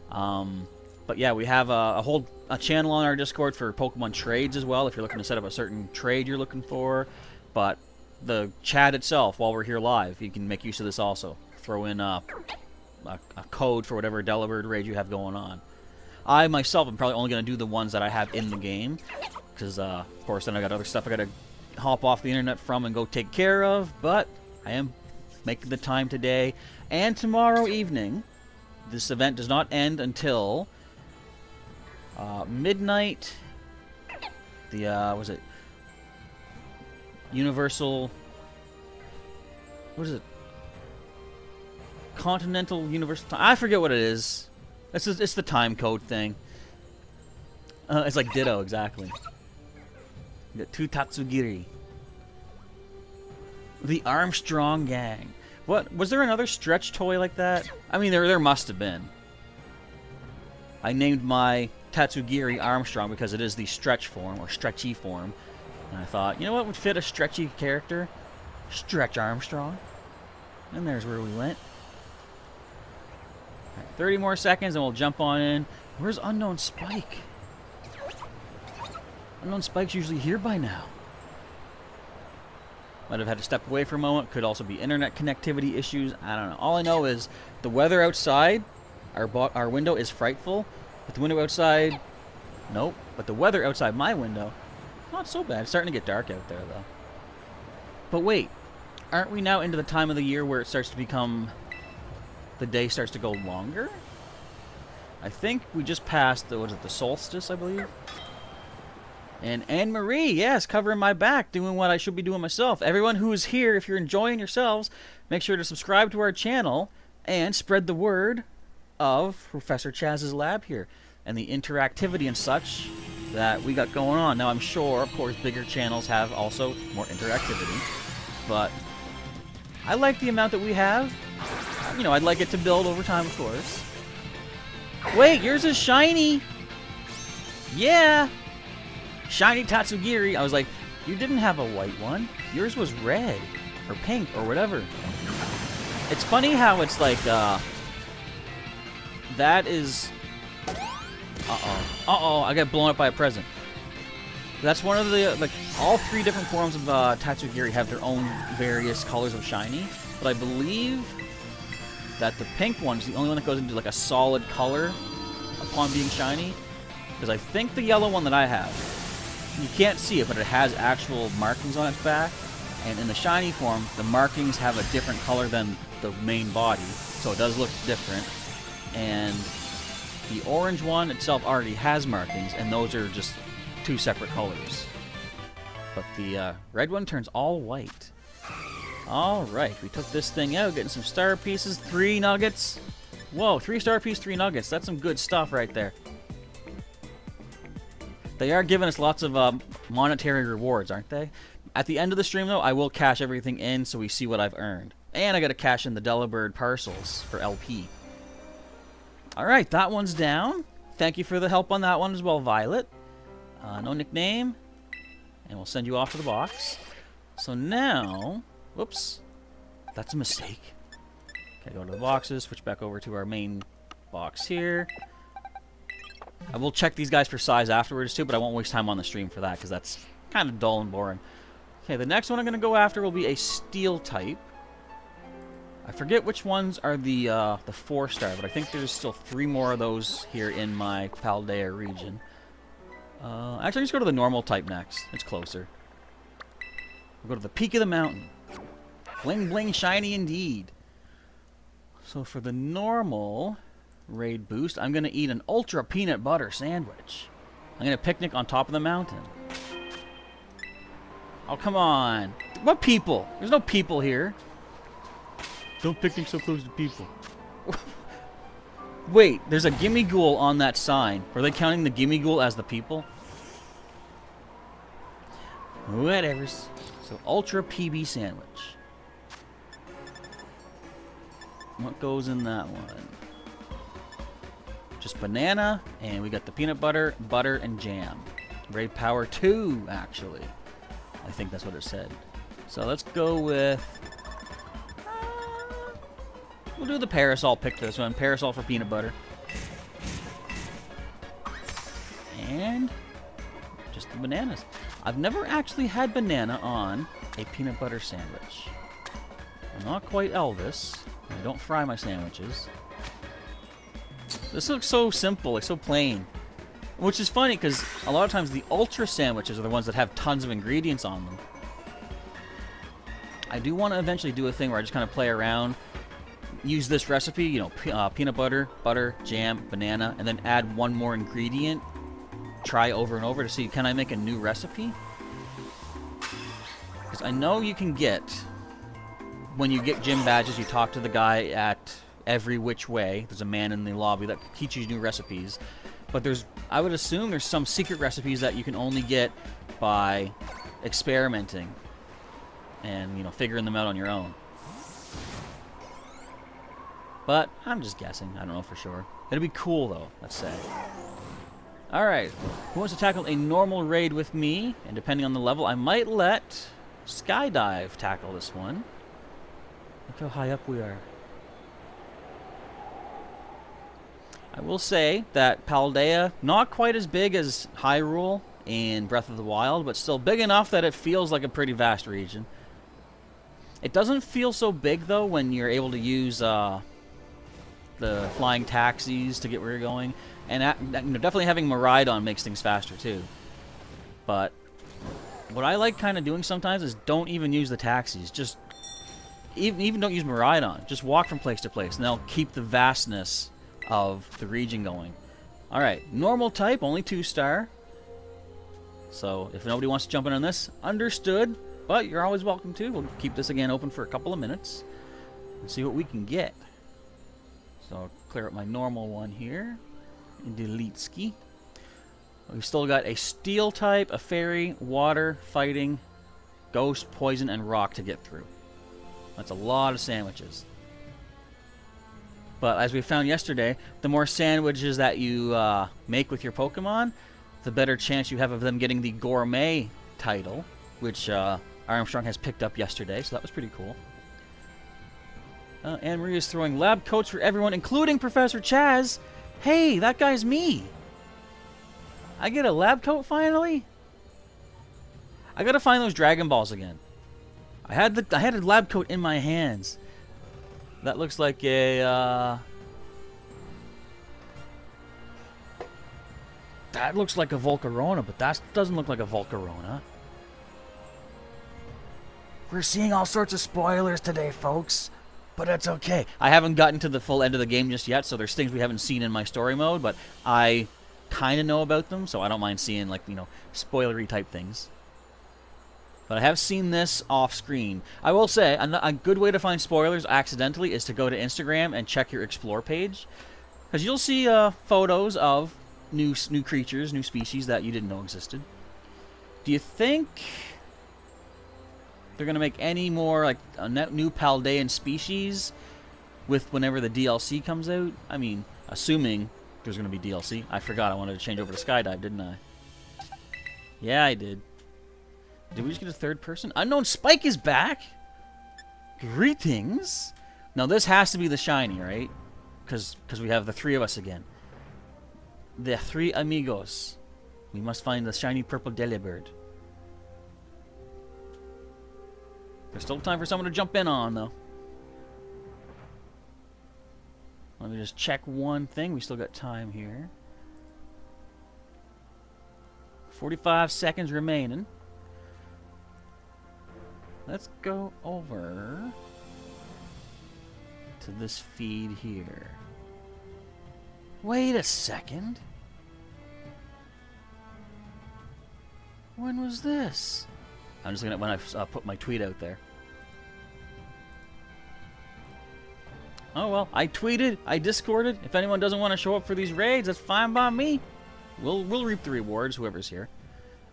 But yeah, we have a channel on our Discord for Pokemon trades as well, if you're looking to set up a certain trade you're looking for. But the chat itself, while we're here live, you can make use of this also. Throw in a code for whatever Delibird Raid you have going on. I myself am probably only going to do the ones that I have in the game, because of course then I got other stuff I got to hop off the internet from and go take care of, but I am making the time today and tomorrow evening. This event does not end until midnight. Was it Universal, what is it, Continental Universal Time? I forget what it is. It's the time code thing. It's like Ditto, exactly. You got 2 Tatsugiri. The Armstrong Gang. What? Was there another stretch toy like that? I mean, there must have been. I named my Tatsugiri Armstrong because it is the stretch form, or stretchy form. And I thought, you know what would fit a stretchy character? Stretch Armstrong. And there's where we went. 30 more seconds and we'll jump on in. Where's Unknown Spike? Unknown Spike's usually here by now. Might have had to step away for a moment. Could also be internet connectivity issues. I don't know. All I know is the weather outside, our window is frightful. But the window outside, nope. But the weather outside my window, not so bad. It's starting to get dark out there though. But wait, aren't we now into the time of the year where it starts to become... the day starts to go longer? I think we just passed the, the solstice, I believe. And Anne-Marie, yes, covering my back, doing what I should be doing myself. Everyone who is here, if you're enjoying yourselves, make sure to subscribe to our channel and spread the word of Professor Chaz's lab here and the interactivity and such that we got going on. Now, I'm sure, of course, bigger channels have also more interactivity, but I like the amount that we have. You know, I'd like it to build over time, of course. Wait, yours is shiny! Yeah! Shiny Tatsugiri. I was like, you didn't have a white one. Yours was red. Or pink, or whatever. It's funny how it's like, that is... Uh-oh, I got blown up by a present. That's one of the, like, all 3 different forms of Tatsugiri have their own various colors of shiny. But I believe that the pink one's the only one that goes into like a solid color upon being shiny. Because I think the yellow one that I have, you can't see it, but it has actual markings on its back. And in the shiny form, the markings have a different color than the main body. So it does look different. And The orange one itself already has markings, and those are just 2 separate colors. But the red one turns all white. Alright, we took this thing out, getting some star pieces, 3 nuggets. Whoa, 3 star piece, 3 nuggets. That's some good stuff right there. They are giving us lots of monetary rewards, aren't they? At the end of the stream, though, I will cash everything in so we see what I've earned. And I got to cash in the Delibird parcels for LP. Alright, that one's down. Thank you for the help on that one as well, Violet. No nickname. And we'll send you off to the box. So now... Whoops. That's a mistake. Okay, go to the boxes, switch back over to our main box here. I will check these guys for size afterwards too, but I won't waste time on the stream for that because that's kind of dull and boring. Okay, the next one I'm going to go after will be a steel type. I forget which ones are the 4-star, but I think there's still 3 more of those here in my Paldea region. Actually, let's go to the normal type next. It's closer. We'll go to the peak of the mountain. Bling bling shiny indeed. So for the normal raid boost, I'm going to eat an ultra peanut butter sandwich. I'm going to picnic on top of the mountain. Oh, come on. What people? There's no people here. Don't picnic so close to people. Wait, there's a gimme ghoul on that sign. Are they counting the gimme ghoul as the people? Whatever. So, ultra PB sandwich. What goes in that one? Just banana, and we got the peanut butter, butter, and jam. Raid power 2, actually. I think that's what it said. So let's go with... we'll do the parasol pick for this one. Parasol for peanut butter. And just the bananas. I've never actually had banana on a peanut butter sandwich. I'm not quite Elvis. I don't fry my sandwiches. This looks so simple, like so plain. Which is funny because a lot of times the ultra sandwiches are the ones that have tons of ingredients on them. I do want to eventually do a thing where I just kind of play around, use this recipe, you know, peanut butter, butter, jam, banana, and then add one more ingredient. Try over and over to see, can I make a new recipe? Because I know you can get, when you get gym badges, you talk to the guy at Every Which Way. There's a man in the lobby that teaches you new recipes. But there's, I would assume there's some secret recipes that you can only get by experimenting and, you know, figuring them out on your own. But I'm just guessing. I don't know for sure. It'd be cool, though, let's say. Alright. Who wants to tackle a normal raid with me? And depending on the level, I might let Skydive tackle this one. Look how high up we are. I will say that Paldea, not quite as big as Hyrule and Breath of the Wild, but still big enough that it feels like a pretty vast region. It doesn't feel so big, though, when you're able to use the flying taxis to get where you're going. And definitely having Miraidon makes things faster, too. But what I like kind of doing sometimes is don't even use the taxis. Just even don't use Miraidon. Just walk from place to place, and they'll keep the vastness of the region going. Alright, normal type, only 2-star. So, if nobody wants to jump in on this, understood. But you're always welcome to. We'll keep this again open for a couple of minutes and see what we can get. So, I'll clear up my normal one here. And delete ski. We've still got a steel type, a fairy, water, fighting, ghost, poison, and rock to get through. That's a lot of sandwiches. But as we found yesterday, the more sandwiches that you make with your Pokemon, the better chance you have of them getting the gourmet title, which Armstrong has picked up yesterday, so that was pretty cool. Anne Marie is throwing lab coats for everyone, including Professor Chaz. Hey, that guy's me. I get a lab coat finally? I gotta find those Dragon Balls again. I had a lab coat in my hands. That looks like a, that looks like a Volcarona, but that doesn't look like a Volcarona. We're seeing all sorts of spoilers today, folks. But that's okay. I haven't gotten to the full end of the game just yet, so there's things we haven't seen in my story mode, but I kind of know about them, so I don't mind seeing, like, you know, spoilery type things. But I have seen this off screen. I will say, a good way to find spoilers accidentally is to go to Instagram and check your Explore page. Because you'll see photos of new creatures, new species that you didn't know existed. Do you think they're going to make any more, like, new Paldean species with whenever the DLC comes out? I mean, assuming there's going to be DLC. I forgot I wanted to change over to Skydive, didn't I? Yeah, I did. Did we just get a third person? Unknown Spike is back? Greetings. Now, this has to be the shiny, right? Because we have the three of us again. The three amigos. We must find the shiny purple Delibird. There's still time for someone to jump in on, though. Let me just check one thing. We still got time here. 45 seconds remaining. Let's go over to this feed here. Wait a second. When was this? I'm just looking at when I put my tweet out there. Oh well, I tweeted, I discorded. If anyone doesn't want to show up for these raids, that's fine by me. We'll reap the rewards, whoever's here.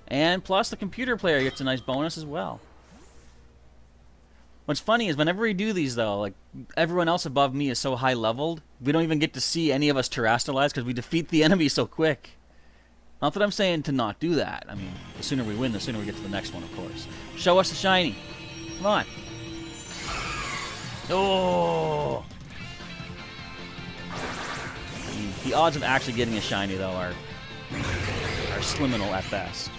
And plus the computer player gets a nice bonus as well. What's funny is whenever we do these, though, like, everyone else above me is so high leveled, we don't even get to see any of us terrestrialize because we defeat the enemy so quick. Not that I'm saying to not do that. I mean, the sooner we win, the sooner we get to the next one, of course. Show us the shiny. Come on. Oh! I mean, the odds of actually getting a shiny, though, are sliminal at best.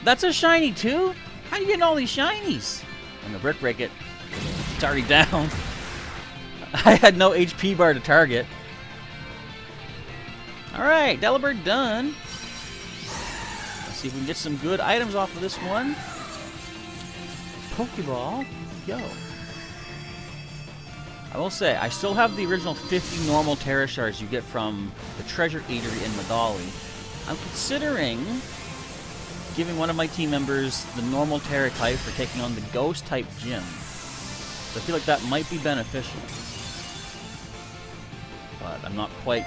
That's a shiny, too? How are you getting all these shinies? I'm gonna brick break it. It's already down. I had no HP bar to target. Alright, Delibird done. Let's see if we can get some good items off of this one. Pokeball. Yo. I will say, I still have the original 50 normal Tera shards you get from the Treasure Eatery in Medali. I'm considering giving one of my team members the normal Tera type for taking on the Ghost type gym. So I feel like that might be beneficial. But I'm not quite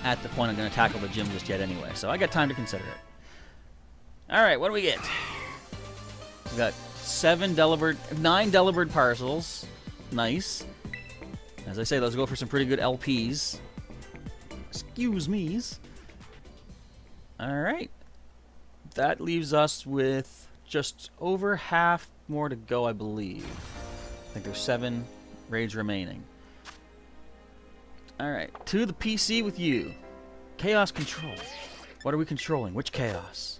at the point I'm going to tackle the gym just yet anyway, so I got time to consider it. Alright, what do we get? We got 9 Delibird parcels. Nice. As I say, those go for some pretty good LPs. Excuse me's. Alright. That leaves us with just over half more to go, I believe. I think there's 7 raids remaining. Alright, to the PC with you. Chaos Control. What are we controlling? Which chaos?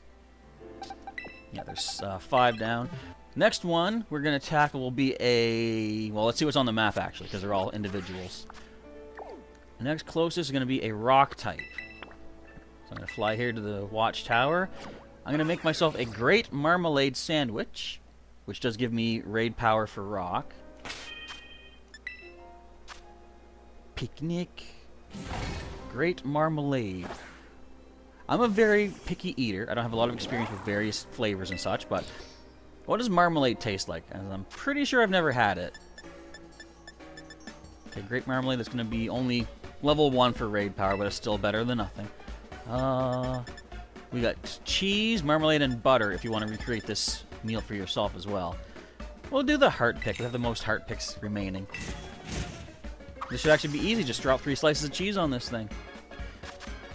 Yeah, there's 5 down. Next one we're going to tackle will be a... Well, let's see what's on the map, actually, because they're all individuals. The next closest is going to be a rock type. So I'm going to fly here to the watchtower. I'm going to make myself a Great Marmalade Sandwich, which does give me raid power for rock. Picnic. Great Marmalade. I'm a very picky eater. I don't have a lot of experience with various flavors and such, but what does marmalade taste like? I'm pretty sure I've never had it. Okay, Great Marmalade, that's going to be only level 1 for raid power, but it's still better than nothing. We got cheese, marmalade, and butter if you want to recreate this meal for yourself as well. We'll do the heart pick. We have the most heart picks remaining. This should actually be easy. Just drop 3 slices of cheese on this thing.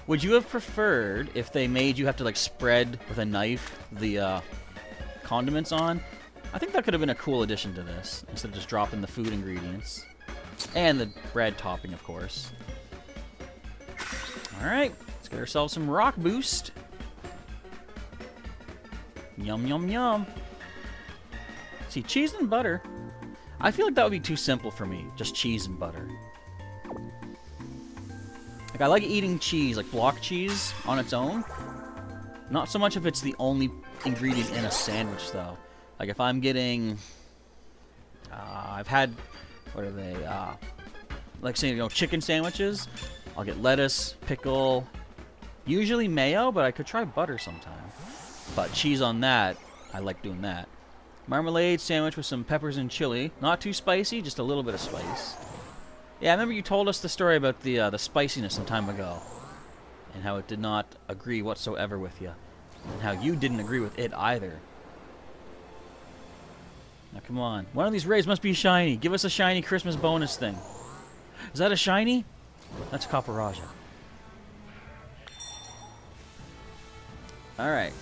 Would you have preferred if they made you have to, like, spread with a knife the condiments on? I think that could have been a cool addition to this, instead of just dropping the food ingredients. And the bread topping, of course. Alright, let's get ourselves some rock boost. Yum, yum, yum. See, cheese and butter. I feel like that would be too simple for me. Just cheese and butter. Like, I like eating cheese, like block cheese on its own. Not so much if it's the only ingredient in a sandwich, though. Like, if I'm getting... I I've had, what are they, like saying, you know, chicken sandwiches. I'll get lettuce, pickle, usually mayo, but I could try butter sometime. But cheese on that, I like doing that. Marmalade sandwich with some peppers and chili. Not too spicy, just a little bit of spice. Yeah, I remember you told us the story about the spiciness some time ago. And how it did not agree whatsoever with you. And how you didn't agree with it either. Now come on. One of these raids must be shiny. Give us a shiny Christmas bonus thing. Is that a shiny? That's Caporaja. Alright.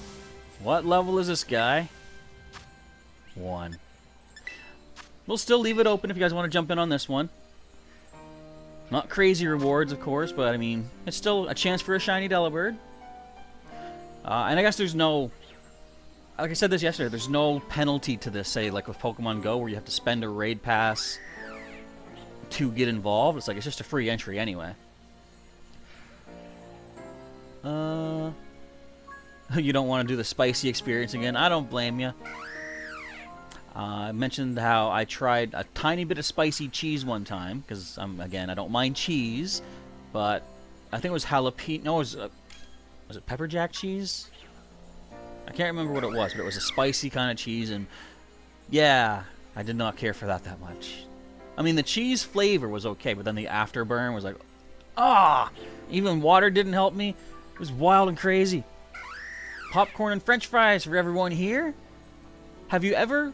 What level is this guy? 1. We'll still leave it open if you guys want to jump in on this one. Not crazy rewards, of course, but I mean, it's still a chance for a shiny Delibird. And I guess there's no... Like I said this yesterday, there's no penalty to this, say, like with Pokemon Go, where you have to spend a raid pass to get involved. It's like, it's just a free entry anyway. You don't want to do the spicy experience again. I don't blame you. I mentioned how I tried a tiny bit of spicy cheese one time, because, again, I don't mind cheese, but I think it was jalapeno... No, was it pepper jack cheese? I can't remember what it was, but it was a spicy kind of cheese, and yeah, I did not care for that much. I mean, the cheese flavor was okay, but then the afterburn was like, ah! Even water didn't help me. It was wild and crazy. Popcorn and french fries for everyone here. Have you ever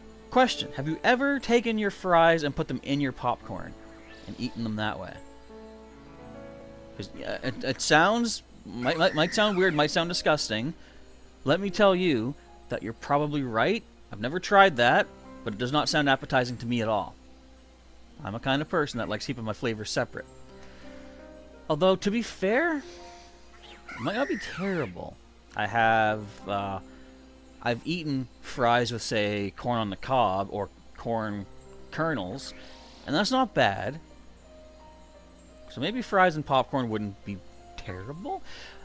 taken your fries and put them in your popcorn and eaten them that way? Yeah, it sounds, might sound weird, might sound disgusting. Let me tell you that you're probably right. I've never tried that, but it does not sound appetizing to me at all. I'm a kind of person that likes keeping my flavors separate. Although, to be fair, it might not be terrible. I've eaten fries with, say, corn on the cob or corn kernels, and that's not bad. So maybe fries and popcorn wouldn't be terrible.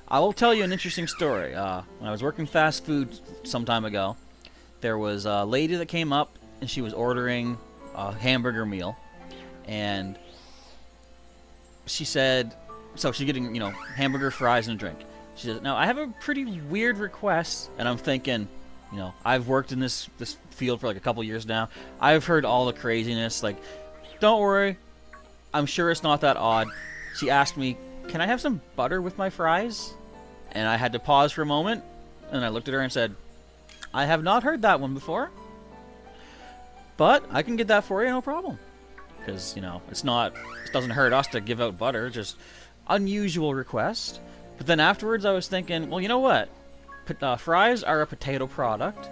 I will tell you an interesting story. When I was working fast food some time ago, there was a lady that came up, and she was ordering a hamburger meal, and she said, so she's getting, you know, hamburger, fries, and a drink. She says, now, I have a pretty weird request, and I'm thinking, you know, I've worked in this field for like a couple years now. I've heard all the craziness. Like, don't worry, I'm sure it's not that odd. She asked me, can I have some butter with my fries? And I had to pause for a moment, and I looked at her and said, I have not heard that one before, but I can get that for you, no problem. Because, you know, it doesn't hurt us to give out butter, just unusual request. But then afterwards I was thinking, well, you know what? Fries are a potato product.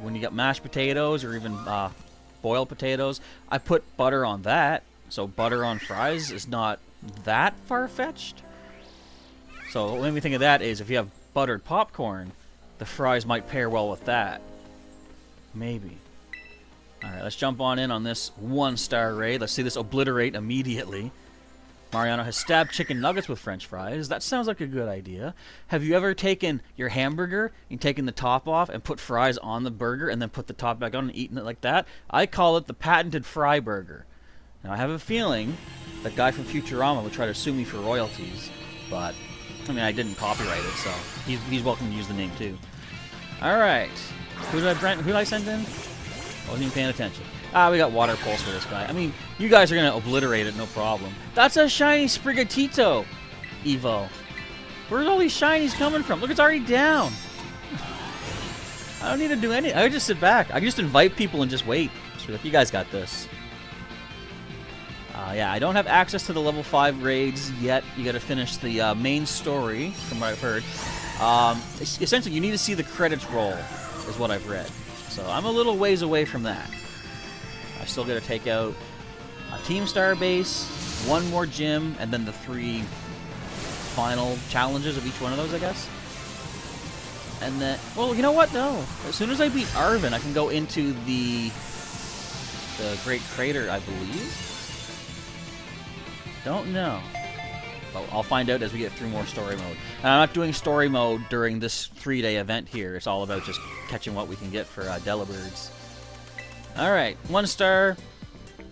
When you get mashed potatoes or even boiled potatoes, I put butter on that. So butter on fries is not that far-fetched. So what made me think of that is if you have buttered popcorn, the fries might pair well with that. Maybe. Alright, let's jump on this 1-star raid. Let's see this obliterate immediately. Mariano has stabbed chicken nuggets with french fries. That sounds like a good idea. Have you ever taken your hamburger and taken the top off and put fries on the burger and then put the top back on and eaten it like that? I call it the patented fry burger. Now, I have a feeling that guy from Futurama would try to sue me for royalties, but, I mean, I didn't copyright it, so he's welcome to use the name, too. Alright. Who did I send in? I wasn't even paying attention. We got Water Pulse for this guy. I mean, you guys are going to obliterate it, no problem. That's a shiny Sprigatito, Evo. Where's all these shinies coming from? Look, it's already down. I don't need to do anything. I can just sit back. I can just invite people and just wait. So, like, you guys got this. Yeah, I don't have access to the level 5 raids yet. You got to finish the main story, from what I've heard. Essentially, you need to see the credits roll, is what I've read. So I'm a little ways away from that. I still got to take out a Team Star base, one more gym, and then the 3 final challenges of each one of those, I guess. And then, well, you know what, though? As soon as I beat Arvin, I can go into the Great Crater, I believe. Don't know. But I'll find out as we get through more story mode. And I'm not doing story mode during this 3-day event here. It's all about just catching what we can get for Delibirds. Alright, 1 star.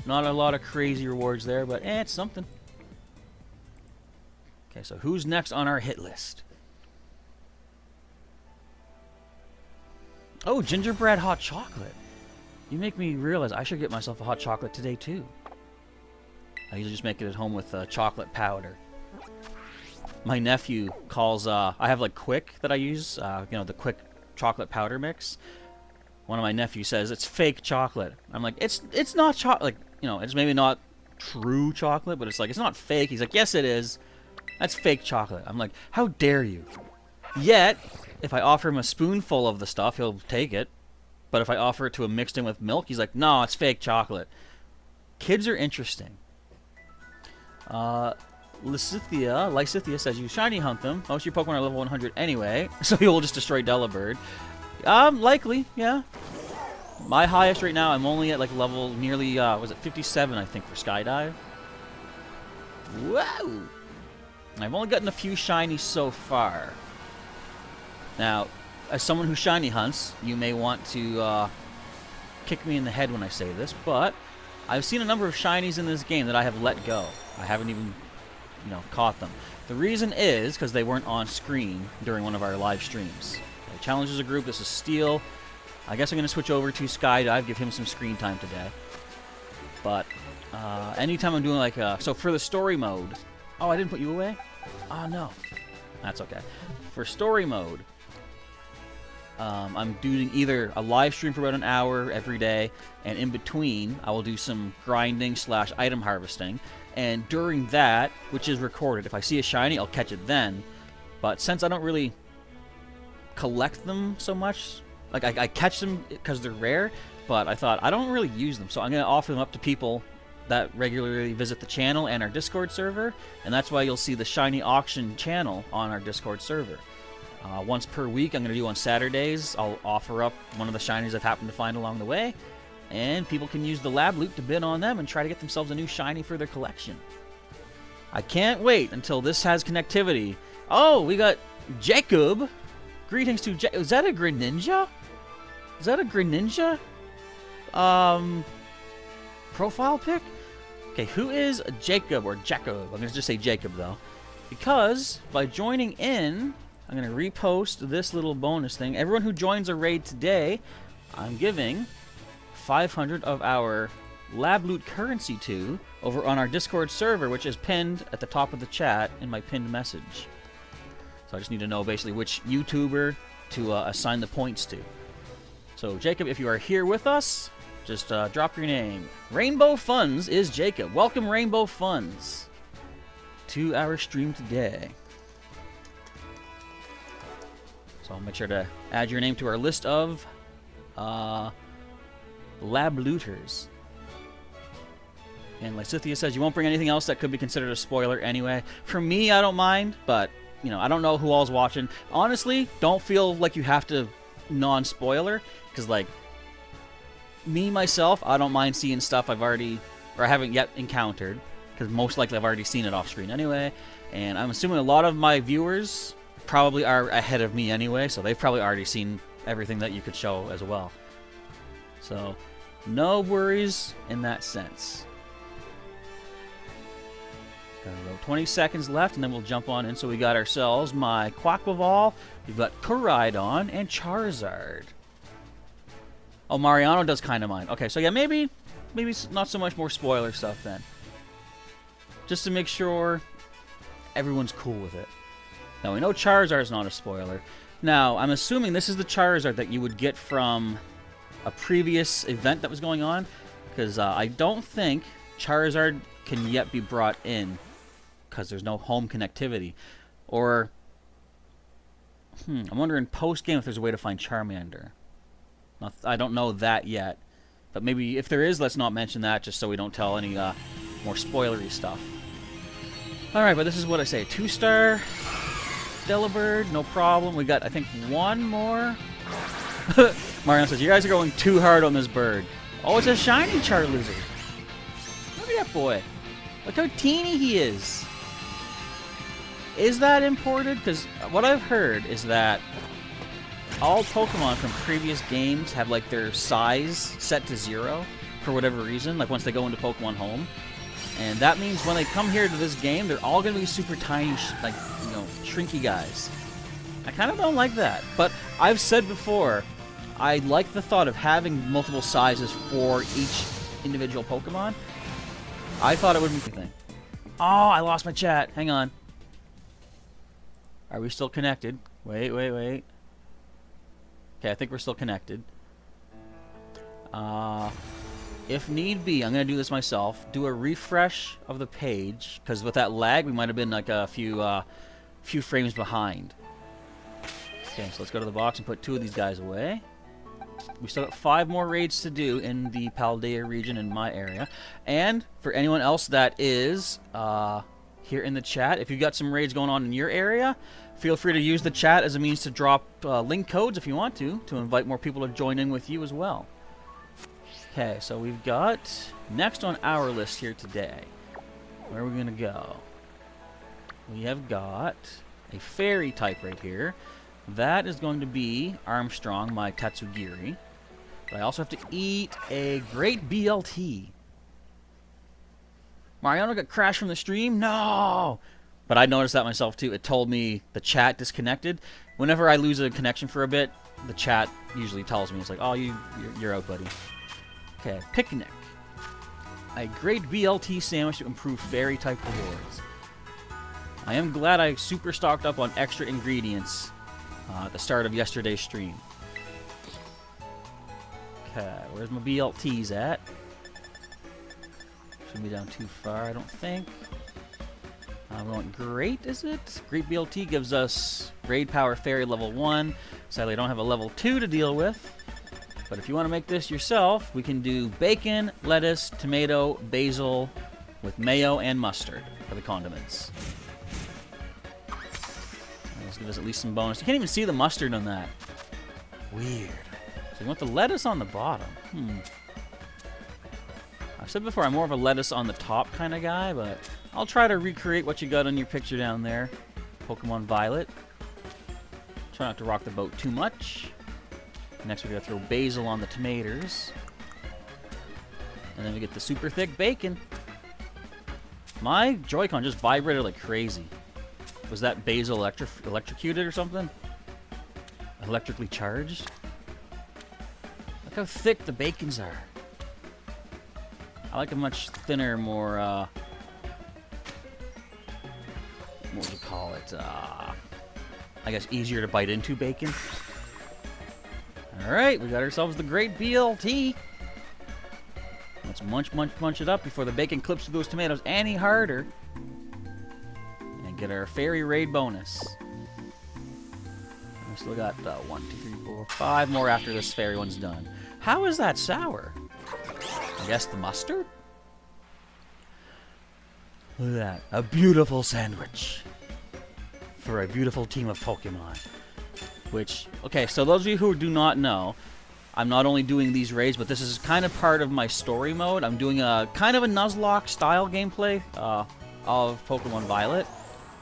Not a lot of crazy rewards there, but it's something. Okay, so who's next on our hit list? Oh, gingerbread hot chocolate. You make me realize I should get myself a hot chocolate today, too. I usually just make it at home with chocolate powder. My nephew calls, I have like Quick that I use, you know, the Quick chocolate powder mix. One of my nephews says, it's fake chocolate. I'm like, it's not chocolate. Like, you know, it's maybe not true chocolate, but it's like, it's not fake. He's like, yes, it is. That's fake chocolate. I'm like, how dare you? Yet, if I offer him a spoonful of the stuff, he'll take it. But if I offer it to him mixed in with milk, he's like, no, it's fake chocolate. Kids are interesting. Lysithia says, you shiny hunt them. Most of your Pokemon are level 100 anyway, so you'll just destroy Delibird. Likely, yeah. My highest right now, I'm only at like level nearly, was it 57, I think, for Skydive. Whoa! I've only gotten a few shinies so far. Now, as someone who shiny hunts, you may want to kick me in the head when I say this, but I've seen a number of shinies in this game that I have let go. I haven't even, you know, caught them. The reason is because they weren't on screen during one of our live streams. Okay, challenge as a group. This is Steel. I guess I'm going to switch over to Skydive, give him some screen time today. But anytime I'm doing like so for the story mode. Oh, I didn't put you away? Oh, no. That's okay. For story mode, I'm doing either a live stream for about an hour every day, and in between, I will do some grinding / item harvesting. And during that, which is recorded, if I see a shiny, I'll catch it then. But since I don't really collect them so much, like I catch them because they're rare, but I thought I don't really use them, so I'm going to offer them up to people that regularly visit the channel and our Discord server, and that's why you'll see the shiny auction channel on our Discord server. Once per week, I'm going to do on Saturdays. I'll offer up one of the shinies I've happened to find along the way, and people can use the lab loot to bid on them and try to get themselves a new shiny for their collection. I can't wait until this has connectivity. Oh, we got Jacob. Greetings to Jacob. Is that a Greninja? Is that a Greninja? Profile pic? Okay, who is Jacob or Jacob? I'm going to just say Jacob, though. Because by joining in, I'm going to repost this little bonus thing. Everyone who joins a raid today, I'm giving 500 of our lab loot currency to over on our Discord server, which is pinned at the top of the chat in my pinned message. So I just need to know basically which YouTuber to assign the points to. So Jacob, if you are here with us, just drop your name. Rainbow Funds is Jacob. Welcome, Rainbow Funds, to our stream today. So I'll make sure to add your name to our list of lab looters. And Lysithia says, you won't bring anything else that could be considered a spoiler anyway. For me, I don't mind, but, you know, I don't know who all's watching. Honestly, don't feel like you have to non-spoiler, because, like, me, myself, I don't mind seeing stuff I've already, or I haven't yet encountered, because most likely I've already seen it off screen anyway, and I'm assuming a lot of my viewers probably are ahead of me anyway, so they've probably already seen everything that you could show as well. So, no worries in that sense. Got 20 seconds left, and then we'll jump on in. So we got ourselves my Quaquaval, we've got Koraidon, and Charizard. Oh, Mariano does kind of mind. Okay, so yeah, maybe not so much more spoiler stuff then. Just to make sure everyone's cool with it. Now, we know Charizard's not a spoiler. Now, I'm assuming this is the Charizard that you would get from a previous event that was going on, because I don't think Charizard can yet be brought in, because there's no home connectivity. Or, I'm wondering post-game if there's a way to find Charmander. I don't know that yet, but maybe if there is, let's not mention that, just so we don't tell any more spoilery stuff. Alright, but this is what I say. 2-star Delibird, no problem. We got, I think, one more. Mariano says, you guys are going too hard on this bird. Oh, it's a shiny Charizard. Look at that boy. Look how teeny he is. Is that imported? Because what I've heard is that all Pokemon from previous games have like their size set to 0. for whatever reason, like once they go into Pokemon Home. And that means when they come here to this game, they're all going to be super tiny, like, you know, shrinky guys. I kind of don't like that. But I've said before, I like the thought of having multiple sizes for each individual Pokemon. I thought it would be a thing. Oh, I lost my chat. Hang on. Are we still connected? Wait. Okay, I think we're still connected. If need be, I'm going to do this myself. Do a refresh of the page, because with that lag, we might have been like a few frames behind. Okay, so let's go to the box and put 2 of these guys away. We still got 5 more raids to do in the Paldea region in my area. And for anyone else that is here in the chat, if you've got some raids going on in your area, feel free to use the chat as a means to drop link codes if you want to invite more people to join in with you as well. Okay, so we've got next on our list here today. Where are we going to go? We have got a fairy type right here. That is going to be Armstrong, my Tatsugiri. But I also have to eat a great BLT. Mariano got crashed from the stream? No! But I noticed that myself too. It told me the chat disconnected. Whenever I lose a connection for a bit, the chat usually tells me. It's like, oh, you're out, buddy. Okay, picnic. A great BLT sandwich to improve fairy type rewards. I am glad I super stocked up on extra ingredients at the start of yesterday's stream. Okay, where's my BLTs at? Shouldn't be down too far, I don't think. I'm going great, is it? Great BLT gives us Raid Power Fairy level 1. Sadly, I don't have a level 2 to deal with. But if you want to make this yourself, we can do bacon, lettuce, tomato, basil, with mayo and mustard for the condiments. Let's give us at least some bonus. You can't even see the mustard on that. Weird. So you want the lettuce on the bottom. I've said before I'm more of a lettuce on the top kind of guy, but I'll try to recreate what you got on your picture down there. Pokémon Violet. Try not to rock the boat too much. Next we gotta throw basil on the tomatoes. And then we get the super thick bacon. My Joy-Con just vibrated like crazy. Was that basil electrocuted or something? Electrically charged? Look how thick the bacons are. I like a much thinner, more, what would you call it? I guess easier to bite into bacon. Alright, we got ourselves the great BLT. Let's munch it up before the bacon clips through those tomatoes any harder. And get our fairy raid bonus. We still got 1, 2, 3, 4, 5 more after this fairy one's done. How is that sour? I guess the mustard? Look at that. A beautiful sandwich. For a beautiful team of Pokemon. Which, okay, so those of you who do not know, I'm not only doing these raids, but this is kind of part of my story mode. I'm doing a kind of a Nuzlocke style gameplay of Pokemon Violet.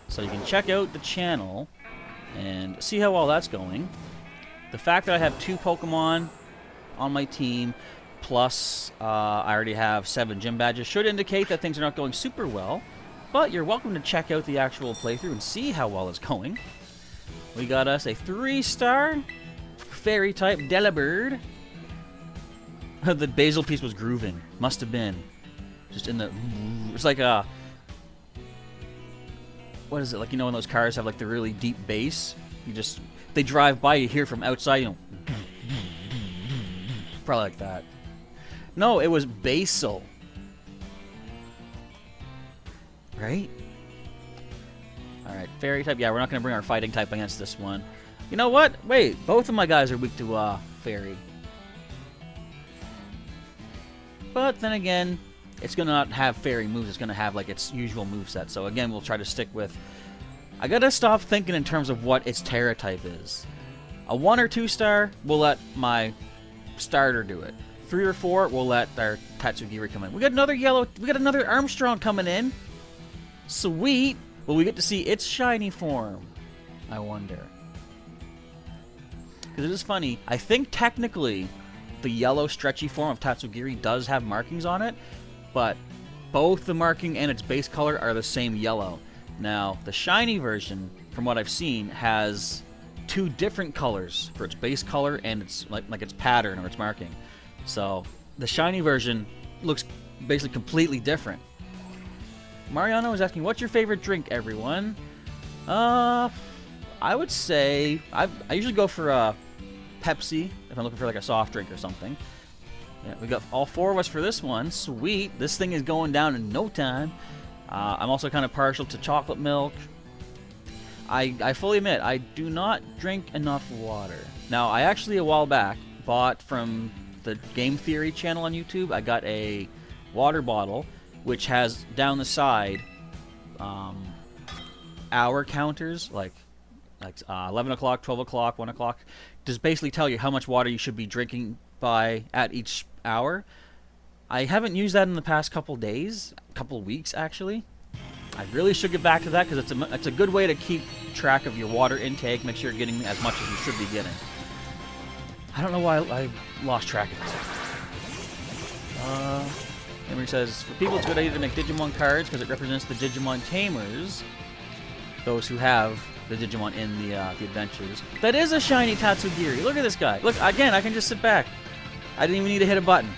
So you can check out the channel and see how well that's going. The fact that I have 2 Pokemon on my team, plus I already have 7 gym badges, should indicate that things are not going super well. But you're welcome to check out the actual playthrough and see how well it's going. We got us a 3-star fairy type Delibird. The basil piece was grooving. Must have been. Just in the... It's like a... What is it? Like, you know when those cars have like the really deep bass? You just... They drive by, you hear from outside, you know... Probably like that. No, it was basil. Right? Alright, fairy type. Yeah, we're not going to bring our fighting type against this one. You know what? Wait, both of my guys are weak to fairy. But then again, it's going to not have fairy moves. It's going to have like its usual moveset. So again, we'll try to stick with... I got to stop thinking in terms of what its Tera type is. A 1 or 2 star, we'll let my starter do it. 3 or 4, we'll let our Tatsugiri come in. We got another yellow... We got another Armstrong coming in. Sweet. Will we get to see its shiny form? I wonder. Because it is funny. I think technically the yellow stretchy form of Tatsugiri does have markings on it, but both the marking and its base color are the same yellow. Now, the shiny version, from what I've seen, has 2 different colors for its base color and its like its pattern or its marking. So the shiny version looks basically completely different. Mariano is asking, what's your favorite drink, everyone? I would say I usually go for Pepsi if I'm looking for like a soft drink or something. Yeah, we got all 4 of us for this one. Sweet. This thing is going down in no time. I'm also kind of partial to chocolate milk. I fully admit, I do not drink enough water. Now, I actually, a while back, bought from the Game Theory channel on YouTube, I got a water bottle, which has down the side hour counters, like 11 o'clock, 12 o'clock, 1 o'clock. Just basically tell you how much water you should be drinking by at each hour. I haven't used that in the past couple days, couple weeks actually. I really should get back to that because it's a good way to keep track of your water intake, make sure you're getting as much as you should be getting. I don't know why I lost track of this. Emery says, for people it's a good idea to make Digimon cards because it represents the Digimon tamers, those who have the Digimon in the adventures. That is a shiny Tatsugiri. Look at this guy. Look, again, I can just sit back. I didn't even need to hit a button.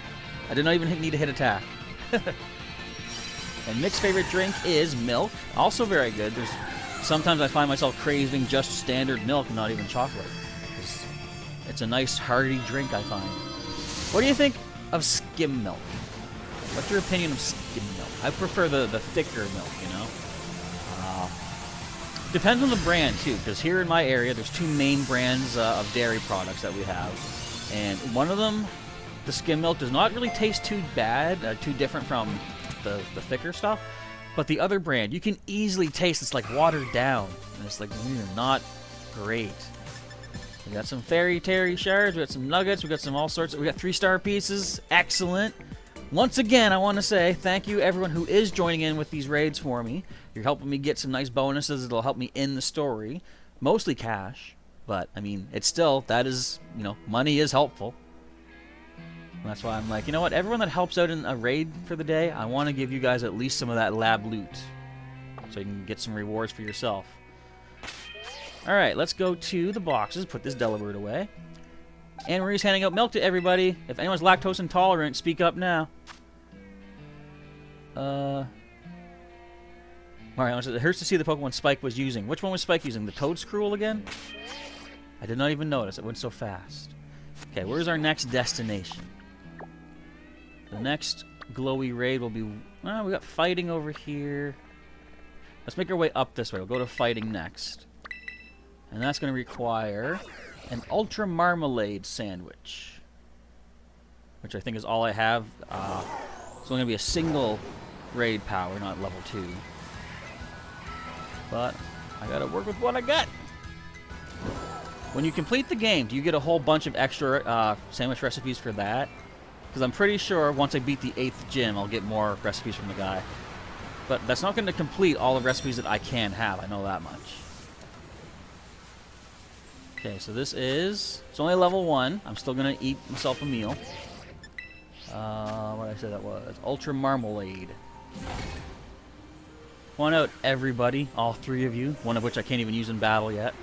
I did not even need to hit attack. And Mick's favorite drink is milk. Also very good. Sometimes I find myself craving just standard milk, not even chocolate. It's a nice hearty drink, I find. What do you think of skim milk? What's your opinion of skim milk? I prefer the thicker milk, you know? Depends on the brand, too, because here in my area, there's 2 main brands of dairy products that we have. And one of them, the skim milk, does not really taste too bad, too different from the thicker stuff. But the other brand, you can easily taste it's like watered down. And it's like, not great. We got some Fairy Terry shards, we got some nuggets, we got some all sorts. We got 3-star pieces. Excellent. Once again, I want to say thank you everyone who is joining in with these raids for me. You're helping me get some nice bonuses that'll help me in the story. Mostly cash, but I mean, it's still, that is, money is helpful. And that's why I'm like, you know what, everyone that helps out in a raid for the day, I want to give you guys at least some of that lab loot. So you can get some rewards for yourself. Alright, let's go to the boxes, put this Delibird away. And we're just handing out milk to everybody. If anyone's lactose intolerant, speak up now. Alright, it hurts to see the Pokemon Spike was using. Which one was Spike using? The Toedscruel again? I did not even notice. It went so fast. Okay, where's our next destination? The next glowy raid will be... Well, we got fighting over here. Let's make our way up this way. We'll go to fighting next. And that's going to require an Ultra Marmalade sandwich. Which I think is all I have. It's only going to be a single raid power, not level 2. But I got to work with what I got. When you complete the game, do you get a whole bunch of extra sandwich recipes for that? Because I'm pretty sure once I beat the 8th gym, I'll get more recipes from the guy. But that's not going to complete all the recipes that I can have. I know that much. Okay, so this is... It's only level 1. I'm still going to eat myself a meal. What did I say that was? Ultra Marmalade. Point out everybody, all 3 of you. One of which I can't even use in battle yet.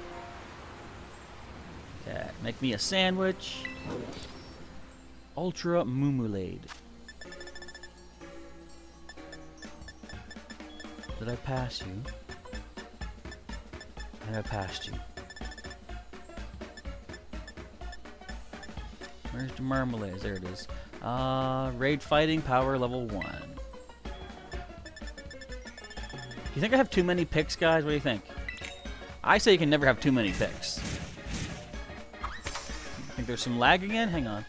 Okay, make me a sandwich. Ultra Mumulade. Did I pass you? I think I passed you. Where's the Marmalade? There it is. Raid fighting power level 1. Do you think I have too many picks, guys? What do you think? I say you can never have too many picks. I think there's some lag again? Hang on.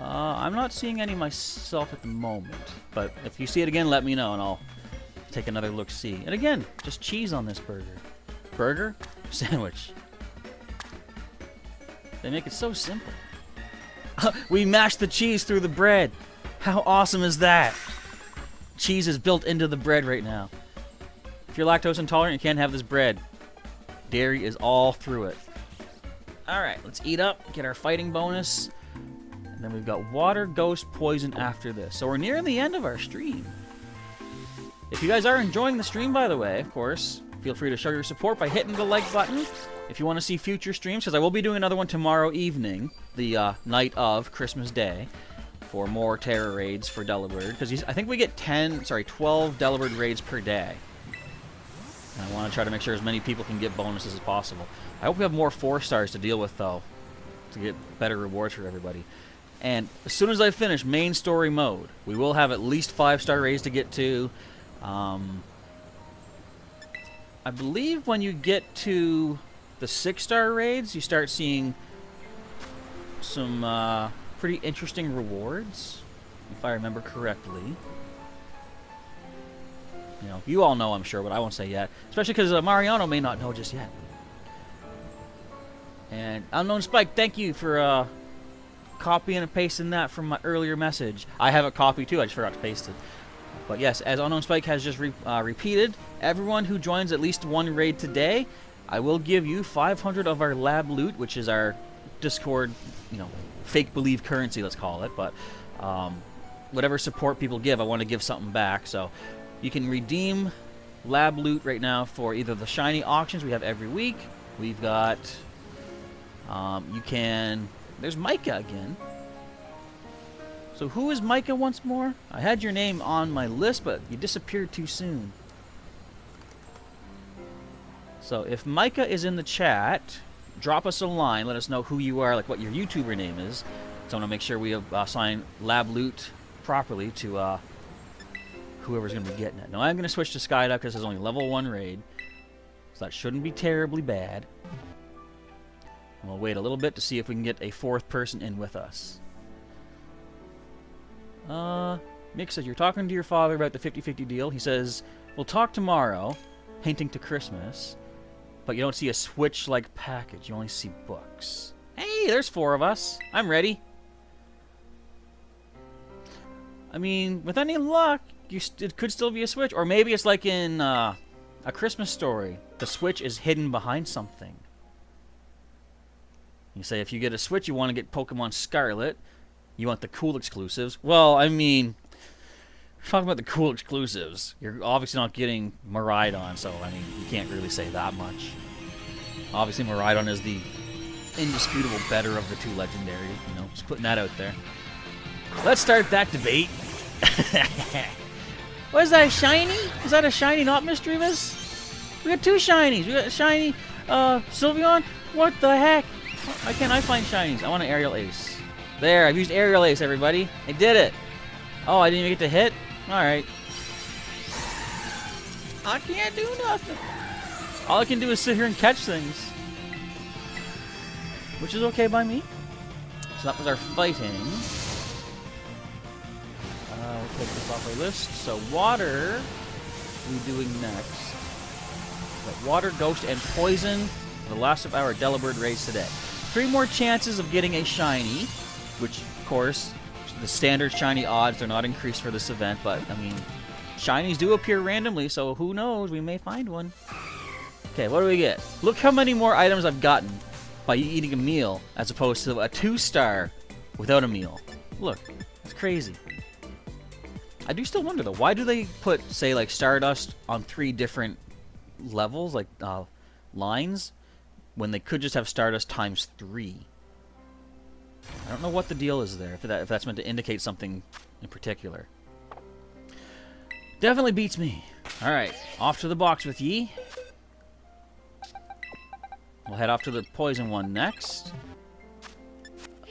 I'm not seeing any myself at the moment. But if you see it again, let me know and I'll take another look-see. And again, just cheese on this burger. Burger? Sandwich. They make it so simple. We mashed the cheese through the bread. How awesome is that? Cheese is built into the bread right now. If you're lactose intolerant, you can't have this bread. Dairy is all through it. Alright, let's eat up, get our fighting bonus. And then we've got water, ghost, poison after this. So we're nearing the end of our stream. If you guys are enjoying the stream, by the way, of course, feel free to show your support by hitting the like button. If you want to see future streams, because I will be doing another one tomorrow evening, the night of Christmas Day, for more Tera Raids for Delibird. Because I think we get 12 Delibird Raids per day. And I want to try to make sure as many people can get bonuses as possible. I hope we have more 4 stars to deal with, though, to get better rewards for everybody. And as soon as I finish main story mode, we will have at least 5-star raids to get to. I believe when you get to the 6-star raids, you start seeing some pretty interesting rewards, if I remember correctly. You know, you all know, I'm sure, but I won't say yet. Especially because Mariano may not know just yet. And Unknown Spike, thank you for copying and pasting that from my earlier message. I have a copy too, I just forgot to paste it. But yes, as Unknown Spike has just repeated, everyone who joins at least one raid today, I will give you 500 of our lab loot, which is our Discord, you know, fake believe currency, let's call it. But whatever support people give, I want to give something back. So you can redeem lab loot right now for either the shiny auctions we have every week. We've got, there's Micah again. So who is Micah once more? I had your name on my list, but you disappeared too soon. So if Micah is in the chat, drop us a line, let us know who you are, like what your YouTuber name is. So I want to make sure we assign lab loot properly to whoever's going to be getting it. Now I'm going to switch to Skyduck because it's only level 1 raid. So that shouldn't be terribly bad. And we'll wait a little bit to see if we can get a 4th person in with us. Mick says, you're talking to your father about the 50-50 deal. He says, we'll talk tomorrow, hinting to Christmas. But you don't see a Switch-like package. You only see books. Hey, there's 4 of us. I'm ready. I mean, with any luck, it could still be a Switch. Or maybe it's like in A Christmas Story. The Switch is hidden behind something. You say if you get a Switch, you want to get Pokemon Scarlet. You want the cool exclusives. Well, I mean, talking about the cool exclusives, you're obviously not getting Miraidon, so, I mean, you can't really say that much. Obviously, Miraidon is the indisputable better of the 2 legendary. You know, just putting that out there. Let's start that debate. What is that, a shiny? Is that a shiny, not Misdreavus? We got 2 shinies. We got a shiny Sylveon. What the heck? Why can't I find shinies? I want an Aerial Ace. There, I've used Aerial Ace, everybody. I did it. Oh, I didn't even get to hit? Alright. I can't do nothing. All I can do is sit here and catch things. Which is okay by me. So that was our fighting. We'll take this off our list. So water, we doing next. Got water, ghost, and poison. The last of our Delibird raids today. 3 more chances of getting a shiny. Which, of course, the standard shiny odds are not increased for this event, but, I mean, shinies do appear randomly, so who knows, we may find one. Okay, what do we get? Look how many more items I've gotten by eating a meal, as opposed to a 2-star without a meal. Look, it's crazy. I do still wonder, though, why do they put, say, like, Stardust on 3 different levels, like, lines, when they could just have Stardust times 3? I don't know what the deal is there, if that's meant to indicate something in particular. Definitely beats me. Alright, off to the box with ye. We'll head off to the poison one next.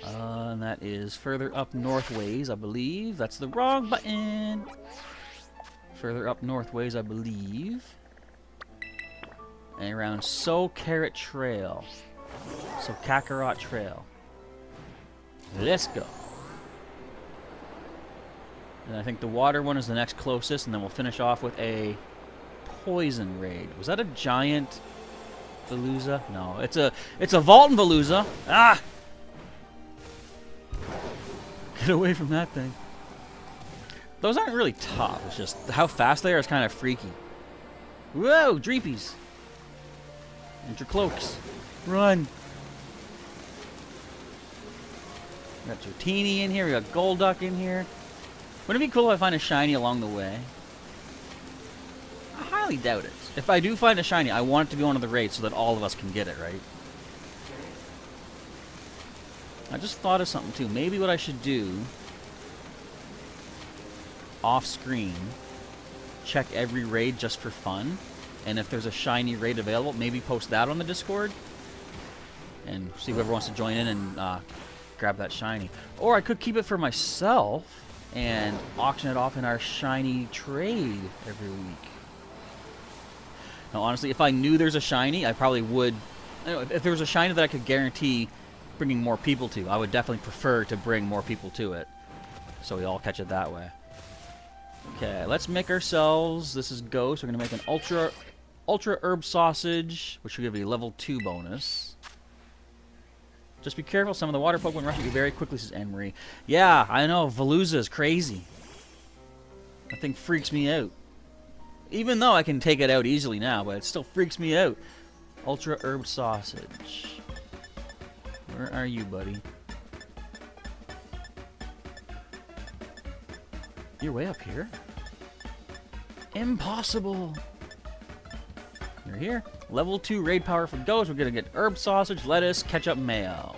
And that is further up north ways, I believe. That's the wrong button. Further up north ways, I believe. And around Kakarot Trail. Kakarot Trail. Let's go. And I think the water one is the next closest, and then we'll finish off with a poison raid. Was that a giant Veluza? No, it's a Vaulton Veluza. Ah! Get away from that thing. Those aren't really tough. It's just how fast they are is kind of freaky. Whoa, Dreepies. And your cloaks. Run. We got Dratini in here. We got Golduck in here. Wouldn't it be cool if I find a shiny along the way? I highly doubt it. If I do find a shiny, I want it to be one of the raids so that all of us can get it, right? I just thought of something too. Maybe what I should do off screen, check every raid just for fun, and if there's a shiny raid available, maybe post that on the Discord and see whoever wants to join in and grab that shiny. Or I could keep it for myself and auction it off in our shiny trade every week. Now, honestly, if I knew there's a shiny, I probably would. If there was a shiny that I could guarantee bringing more people to, I would definitely prefer to bring more people to it, so we all catch it that way. Okay, let's make ourselves. This is Ghost. We're gonna make an ultra herb sausage, which will give you a level 2 bonus. Just be careful. Some of the water Pokemon rush at you very quickly, says Anne-Marie. Yeah, I know. Veluza is crazy. That thing freaks me out. Even though I can take it out easily now, but it still freaks me out. Ultra herb sausage. Where are you, buddy? You're way up here? Impossible! You're here. Level 2 raid power for Ghost. We're gonna get herb sausage, lettuce, ketchup, mayo.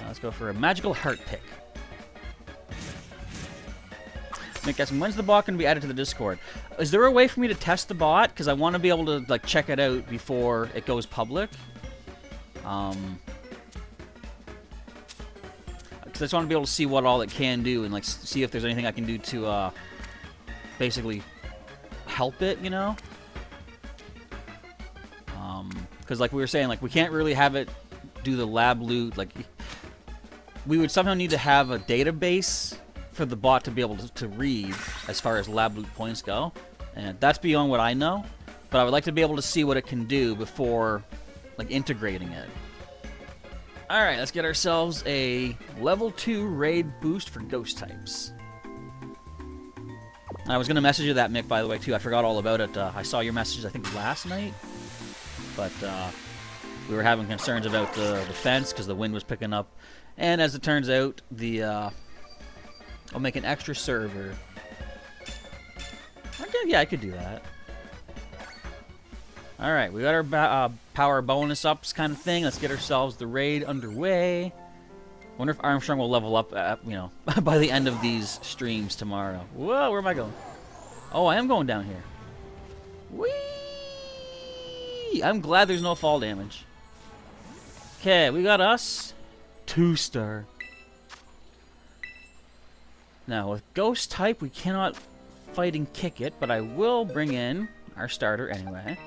Let's go for a magical heart pick. Nick asking, when's the bot going to be added to the Discord? Is there a way for me to test the bot? Because I want to be able to like check it out before it goes public. Because I just want to be able to see what all it can do and like see if there's anything I can do to basically help it, you know? Because like we were saying, like we can't really have it do the lab loot. Like we would somehow need to have a database for the bot to be able to read as far as lab loot points go, and that's beyond what I know, but I would like to be able to see what it can do before like integrating it. Alright, let's get ourselves a level 2 raid boost for ghost types. I was going to message you that, Mick, by the way, too. I forgot all about it. I saw your message, I think, last night, but we were having concerns about the fence because the wind was picking up, and as it turns out, I'll make an extra server. Okay, yeah, I could do that. Alright, we got our power bonus ups kind of thing. Let's get ourselves the raid underway. Wonder if Armstrong will level up, you know, by the end of these streams tomorrow. Whoa, where am I going? Oh, I am going down here. Whee! I'm glad there's no fall damage. Okay, we got us 2-star. Now, with Ghost type, we cannot fight and kick it, but I will bring in our starter anyway.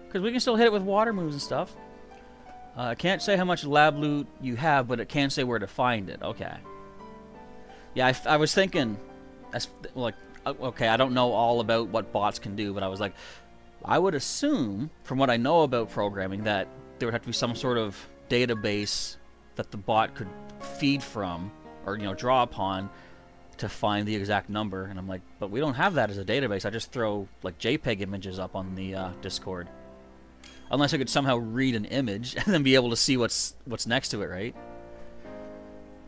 Because we can still hit it with water moves and stuff. I can't say how much lab loot you have, but it can say where to find it. Okay. Yeah, I was thinking, like, okay, I don't know all about what bots can do, but I was like, I would assume, from what I know about programming, that there would have to be some sort of database that the bot could feed from, or, you know, draw upon to find the exact number. And I'm like, but we don't have that as a database. I just throw, like, JPEG images up on the Discord. Unless I could somehow read an image and then be able to see what's next to it, right?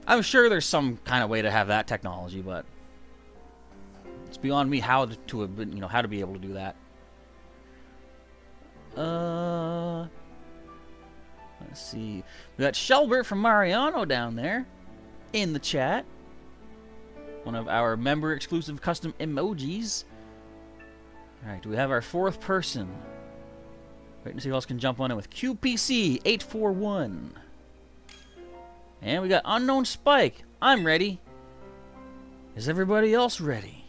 I'm sure there's some kind of way to have that technology, but it's beyond me how to you know, how to be able to do that. Let's see. We got Shelbert from Mariano down there in the chat. One of our member exclusive custom emojis. Alright, do we have our 4th person? Wait and see who else can jump on it with QPC 841. And we got Unknown Spike. I'm ready. Is everybody else ready?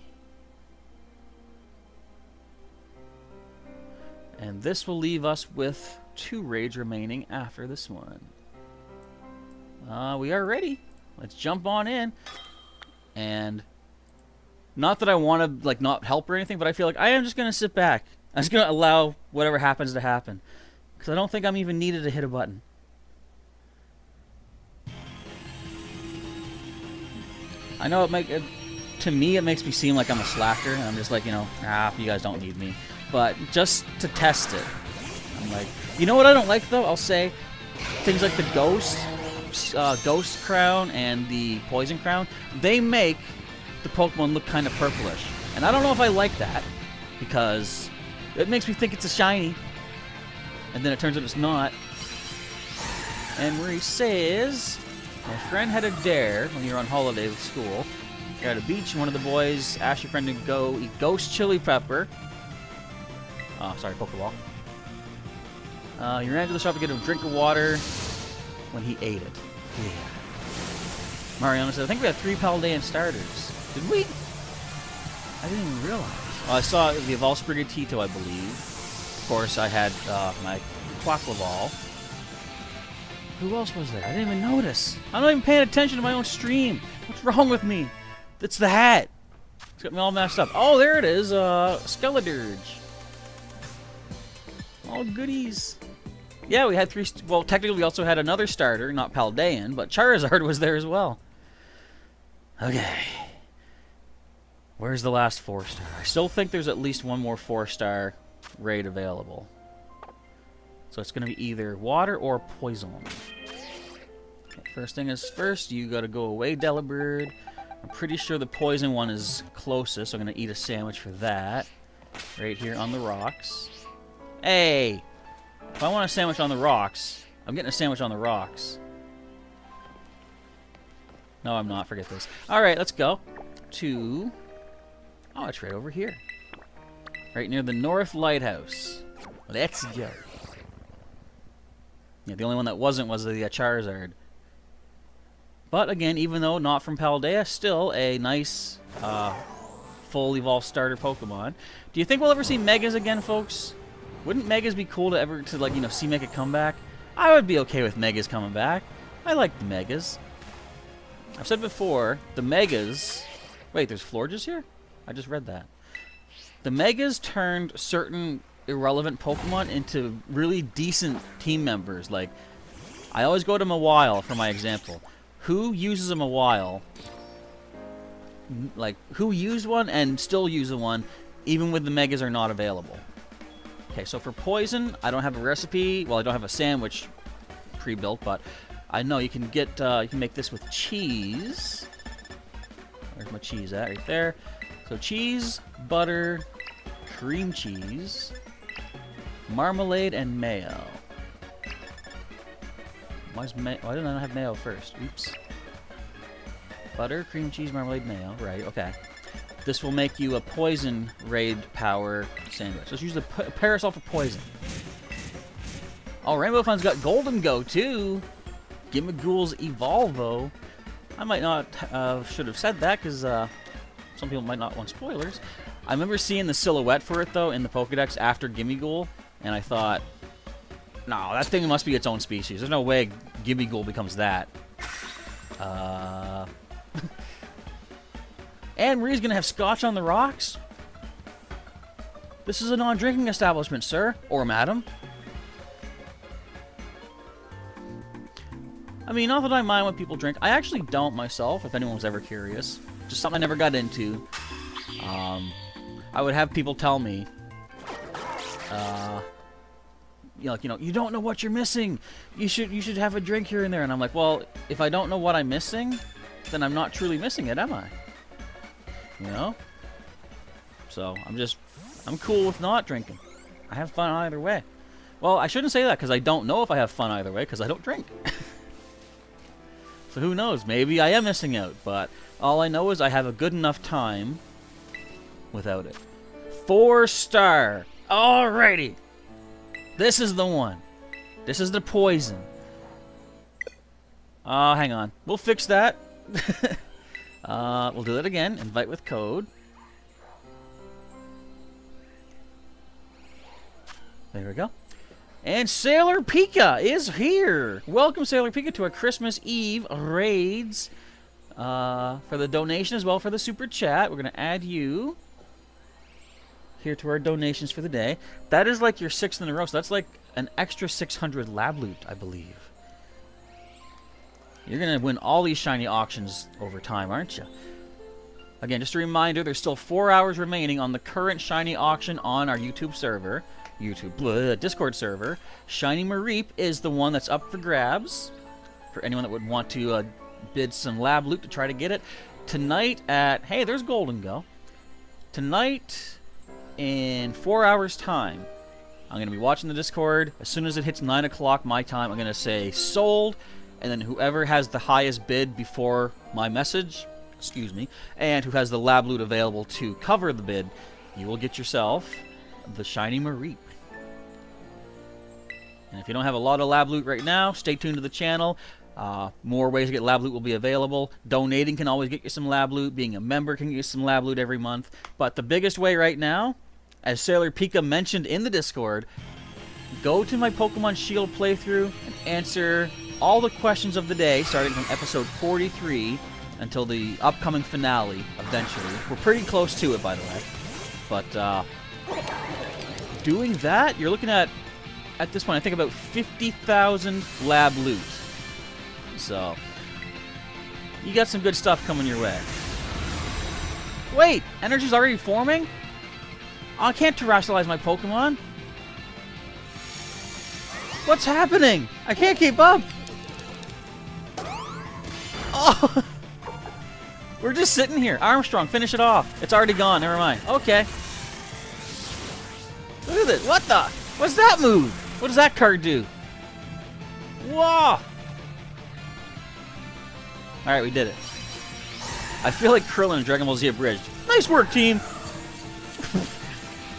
And this will leave us with 2 raids remaining after this one. We are ready. Let's jump on in. And not that I want to like not help or anything, but I feel like I am just going to sit back. I'm just going to allow whatever happens to happen. Because I don't think I'm even needed to hit a button. I know to me it makes me seem like I'm a slacker. And I'm just like, you know, you guys don't need me. But just to test it. I'm like, you know what I don't like though? I'll say, things like the Ghost Crown and the Poison Crown, they make the Pokemon look kind of purplish. And I don't know if I like that, because it makes me think it's a shiny. And then it turns out it's not. And where he says, my friend had a dare when you were on holiday with school. You're at a beach and one of the boys asked your friend to go eat ghost chili pepper. Oh, sorry, Pokeball. You ran to the shop to get him a drink of water when he ate it. Yeah. Mariana said, I think we had 3 Paldean starters. Did we? I didn't even realize. Well, I saw the Evolved Sprigatito, I believe. Of course, I had my Quaquaval. Who else was there? I didn't even notice. I'm not even paying attention to my own stream. What's wrong with me? It's the hat. It's got me all messed up. Oh, there it is. Skeledirge. All goodies. Yeah, we had 3... Well, technically we also had another starter, not Paldean, but Charizard was there as well. Okay. Where's the last 4-star? I still think there's at least one more 4-star raid available. So it's going to be either water or poison. Okay, first thing is first, you got to go away, Delibird. I'm pretty sure the poison one is closest, so I'm going to eat a sandwich for that. Right here on the rocks. Hey! If I want a sandwich on the rocks, I'm getting a sandwich on the rocks. No, I'm not. Forget this. Alright, let's go to... Oh, it's right over here. Right near the North Lighthouse. Let's go. Yeah, the only one that wasn't was the Charizard. But again, even though not from Paldea, still a nice full evolved starter Pokemon. Do you think we'll ever see Megas again, folks? Wouldn't Megas be cool to ever like, you know, see make a comeback? I would be okay with Megas coming back. I like the Megas. I've said before, the Megas... Wait, there's Florges here? I just read that. The Megas turned certain irrelevant Pokemon into really decent team members. Like, I always go to Mawile for my example. Who uses a Mawile? Like, who used one and still use one, even when the Megas are not available? Okay, so for Poison, I don't have a recipe. Well, I don't have a sandwich pre-built, but I know you can get, you can make this with cheese. Where's my cheese at? Right there. So cheese, butter, cream cheese, marmalade, and mayo. Why didn't I have mayo first? Oops. Butter, cream cheese, marmalade, mayo. Right, okay. This will make you a poison raid power sandwich. Let's use the Parasol for poison. Oh, Rainbow Fun's got Golden Go, too. Gimmighoul's Evolvo. I might not should have said that, because some people might not want spoilers. I remember seeing the silhouette for it, though, in the Pokedex after Gimmighoul, and I thought, no, that thing must be its own species. There's no way Gimmighoul becomes that. And Marie's gonna have scotch on the rocks? This is a non-drinking establishment, sir. Or madam. I mean, not that I mind when people drink. I actually don't myself, if anyone was ever curious. Just something I never got into. I would have people tell me, you know, you don't know what you're missing. You should have a drink here and there. And I'm like, well, if I don't know what I'm missing, then I'm not truly missing it, am I? You know? So, I'm cool with not drinking. I have fun either way. Well, I shouldn't say that, because I don't know if I have fun either way, because I don't drink. So who knows? Maybe I am missing out, but all I know is I have a good enough time without it. 4-star. Alrighty. This is the one. This is the poison. Hang on. We'll fix that. We'll do that again. Invite with code. There we go. And Sailor Pika is here. Welcome, Sailor Pika, to our Christmas Eve raids. For the donation as well for the super chat. We're going to add you here to our donations for the day. That is like your 6th in a row, so that's like an extra 600 lab loot, I believe. You're going to win all these shiny auctions over time, aren't you? Again, just a reminder, there's still 4 hours remaining on the current shiny auction on our YouTube server. Discord server. Shiny Mareep is the one that's up for grabs for anyone that would want to bid some lab loot to try to get it. Tonight at... Hey, there's Golden Go. Tonight, in 4 hours' time, I'm going to be watching the Discord. As soon as it hits 9 o'clock my time, I'm going to say sold, and then whoever has the highest bid before my message, excuse me, and who has the lab loot available to cover the bid, you will get yourself the Shiny Mareep. And if you don't have a lot of lab loot right now, stay tuned to the channel. More ways to get lab loot will be available. Donating can always get you some lab loot. Being a member can get you some lab loot every month. But the biggest way right now, as Sailor Pika mentioned in the Discord, go to my Pokemon Shield playthrough and answer all the questions of the day, starting from episode 43 until the upcoming finale, eventually. We're pretty close to it, by the way. But doing that, you're looking at this point, I think about 50,000 lab loot. So, you got some good stuff coming your way. Wait, energy's already forming? I can't terrestrialize my Pokemon. What's happening? I can't keep up. Oh, we're just sitting here. Armstrong, finish it off. It's already gone. Never mind. Okay. Look at this. What the? What's that move? What does that card do? Whoa! Alright, we did it. I feel like Krillin in Dragon Ball Z Abridged. Nice work, team!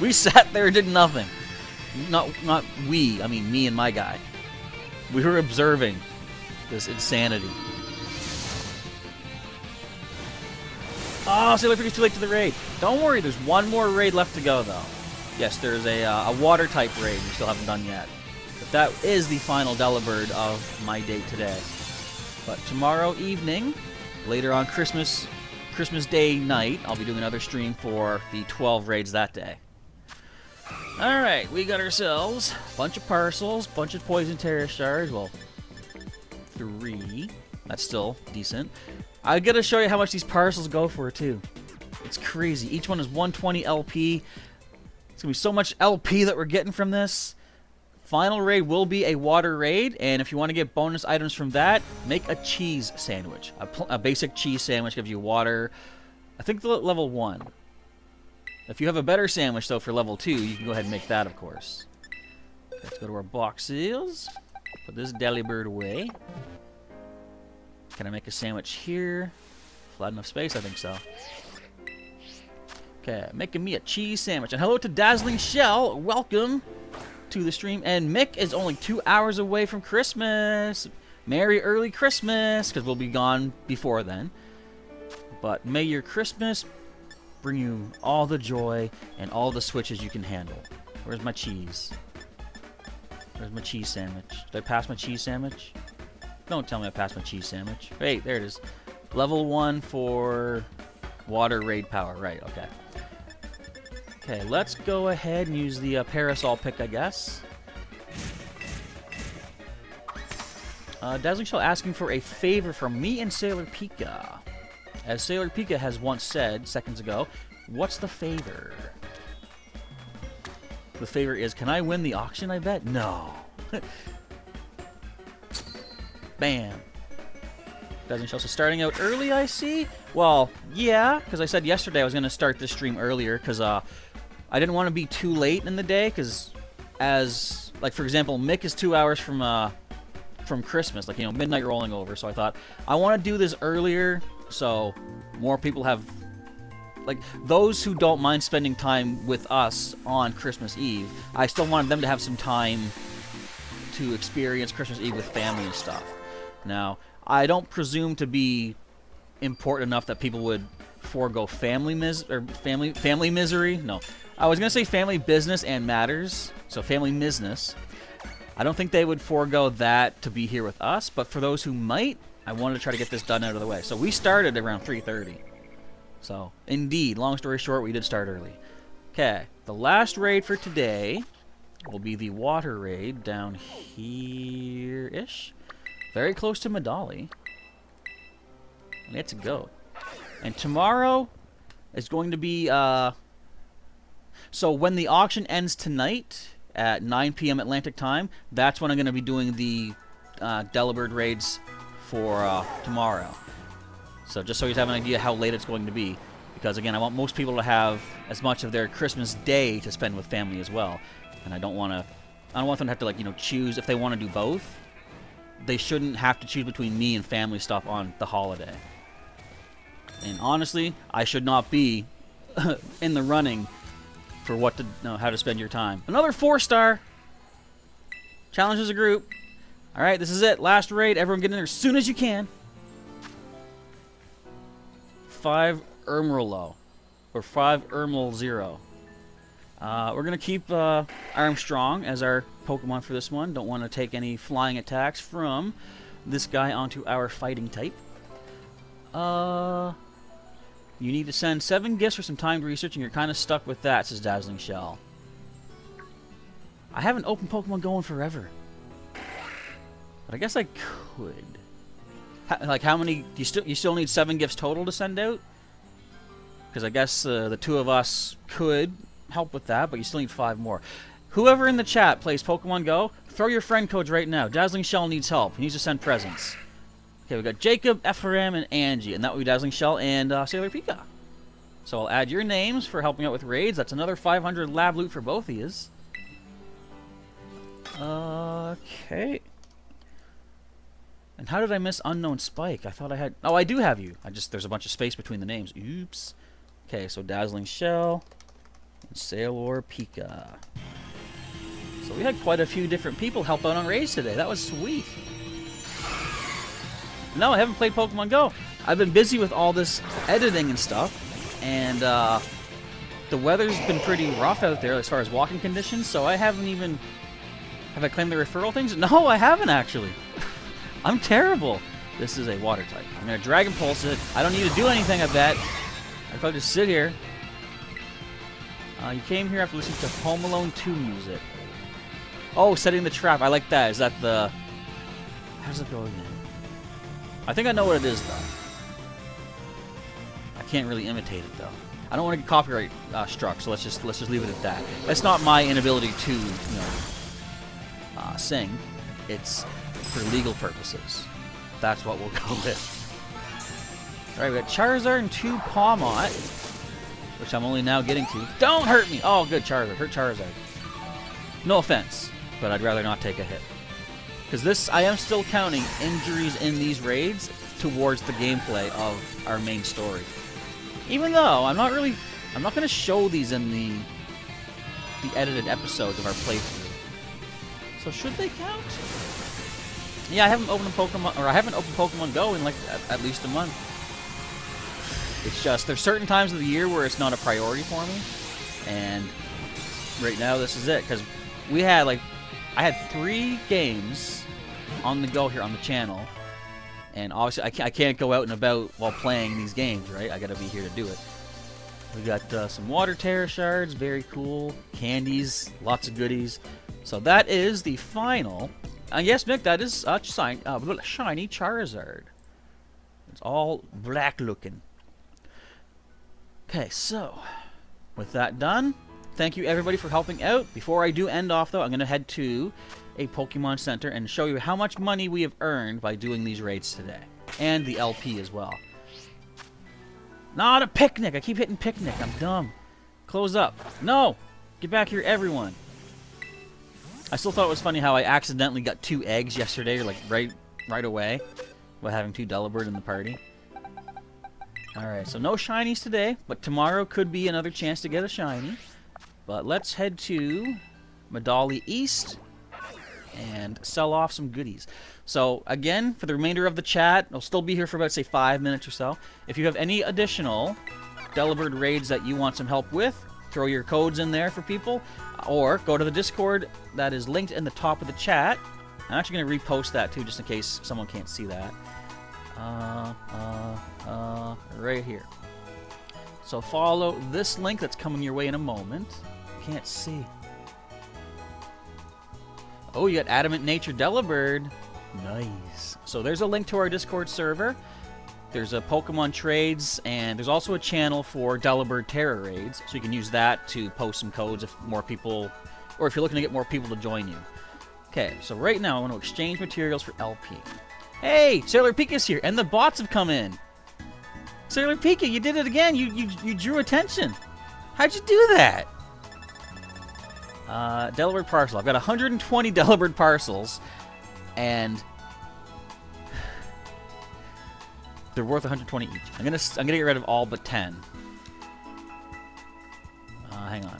We sat there and did nothing. Not we, I mean me and my guy. We were observing this insanity. Oh, Sailor Pika's too late to the raid. Don't worry, there's one more raid left to go, though. Yes, there's a water type raid we still haven't done yet. But that is the final Delibird of my day today. But tomorrow evening, later on Christmas Day night, I'll be doing another stream for the 12 raids that day. Alright, we got ourselves a bunch of parcels, bunch of poison Tera shards. Well, 3. That's still decent. I gotta show you how much these parcels go for, too. It's crazy. Each one is 120 LP. It's gonna be so much LP that we're getting from this. Final raid will be a water raid, and if you want to get bonus items from that, make a cheese sandwich. A basic cheese sandwich gives you water. I think level 1. If you have a better sandwich, though, for level 2, you can go ahead and make that, of course. Let's go to our boxes. Put this Delibird away. Can I make a sandwich here? Flat enough space? I think so. Okay, making me a cheese sandwich. And hello to Dazzling Shell. Welcome to the stream. And Mick is only 2 hours away from Christmas. Merry early Christmas, because we'll be gone before then. But may your Christmas bring you all the joy and all the switches you can handle. Where's my cheese? Where's my cheese sandwich? Did I pass my cheese sandwich? Don't tell me I passed my cheese sandwich. Hey, there it is. Level 1 for water raid power. Right, okay. Okay, let's go ahead and use the parasol pick, I guess. Dazzling Shell asking for a favor from me and Sailor Pika. As Sailor Pika has once said seconds ago, what's the favor? The favor is, can I win the auction, I bet? No. Bam. Dazzling Shell says, starting out early, I see? Well, yeah, because I said yesterday I was going to start this stream earlier, because I didn't want to be too late in the day, because as, like, for example, Mick is 2 hours from Christmas, like, you know, midnight rolling over, so I thought, I want to do this earlier, so more people have, like, those who don't mind spending time with us on Christmas Eve, I still wanted them to have some time to experience Christmas Eve with family and stuff. Now, I don't presume to be important enough that people would forego family misery. No, I was gonna say family business and matters, so family business. I don't think they would forego that to be here with us, but for those who might, I wanted to try to get this done out of the way. So we started around 3:30. So, indeed, long story short, we did start early. Okay, the last raid for today will be the water raid down here-ish. Very close to Medali. Let's go. And tomorrow is going to be, so when the auction ends tonight, at 9 p.m. Atlantic time, that's when I'm going to be doing the Delibird Raids for tomorrow. So just so you have an idea how late it's going to be. Because, again, I want most people to have as much of their Christmas day to spend with family as well. And I don't want them to have to, like, you know, choose if they want to do both. They shouldn't have to choose between me and family stuff on the holiday. And honestly, I should not be in the running for how to spend your time. Another 4-star. Challenges a group. Alright, this is it. Last raid. Everyone get in there as soon as you can. 5 Ermrolo. Or 5 Erml 0. We're going to keep Armstrong as our Pokemon for this one. Don't want to take any flying attacks from this guy onto our fighting type. You need to send 7 gifts for some timed research, and you're kind of stuck with that, says Dazzling Shell. I haven't opened Pokemon Go in forever. But I guess I could. Like, how many... You still need 7 gifts total to send out? Because I guess the 2 of us could help with that, but you still need 5 more. Whoever in the chat plays Pokemon Go, throw your friend codes right now. Dazzling Shell needs help. He needs to send presents. Okay, we got Jacob, Ephraim, and Angie, and that would be Dazzling Shell and Sailor Pika. So I'll add your names for helping out with raids. That's another 500 lab loot for both of yous. Okay. And how did I miss Unknown Spike? I thought I had... Oh, I do have you. There's a bunch of space between the names. Oops. Okay, so Dazzling Shell and Sailor Pika. So we had quite a few different people help out on raids today. That was sweet. No, I haven't played Pokemon Go. I've been busy with all this editing and stuff, and the weather's been pretty rough out there as far as walking conditions, so I haven't even... Have I claimed the referral things? No, I haven't, actually. I'm terrible. This is a water type. I'm going to Dragon Pulse it. I don't need to do anything, I bet. I'd probably just sit here. You came here after listening to Home Alone 2 music. Oh, setting the trap. I like that. Is that the... How does it go again? I think I know what it is, though. I can't really imitate it, though. I don't want to get copyright struck, so let's just leave it at that. That's not my inability to, you know, sing. It's for legal purposes. That's what we'll go with. Alright, we got Charizard and 2 Pawmot, which I'm only now getting to. Don't hurt me! Oh, good, Charizard. Hurt Charizard. No offense, but I'd rather not take a hit. Because this, I am still counting injuries in these raids towards the gameplay of our main story. Even though I'm not going to show these in the edited episodes of our playthrough. So should they count? Yeah, I haven't opened Pokemon Go in like at least a month. It's just there's certain times of the year where it's not a priority for me, and right now this is it because we had I had 3 games on the go here on the channel, and obviously I can't go out and about while playing these games, right? I gotta be here to do it. We got some water Tera shards, very cool. Candies, lots of goodies. So that is the final. Yes, Mick, that is shiny Charizard. It's all black looking. Okay, so with that done, thank you everybody for helping out. Before I do end off though, I'm going to head to a Pokemon Center and show you how much money we have earned by doing these raids today. And the LP as well. Not a picnic! I keep hitting picnic. I'm dumb. Close up. No! Get back here, everyone. I still thought it was funny how I accidentally got 2 eggs yesterday, like right away, by having 2 Delibird in the party. Alright, so no shinies today, but tomorrow could be another chance to get a shiny. But let's head to Medali East and sell off some goodies. So, again, for the remainder of the chat, I'll still be here for about, say, 5 minutes or so. If you have any additional Delibird raids that you want some help with, throw your codes in there for people, or go to the Discord that is linked in the top of the chat. I'm actually going to repost that, too, just in case someone can't see that. Right here. So follow this link that's coming your way in a moment. Can't see. Oh, you got Adamant Nature Delibird. Nice. So there's a link to our Discord server. There's a Pokemon Trades, and there's also a channel for Delibird Tera Raids, so you can use that to post some codes if more people or if you're looking to get more people to join you. Okay, so right now I want to exchange materials for LP. Hey, Sailor Pika's here, and the bots have come in. Sailor Pika, you did it again. You drew attention. How'd you do that? Delibird parcel. I've got 120 Delibird parcels, and they're worth 120 each. I'm gonna get rid of all but 10. Hang on.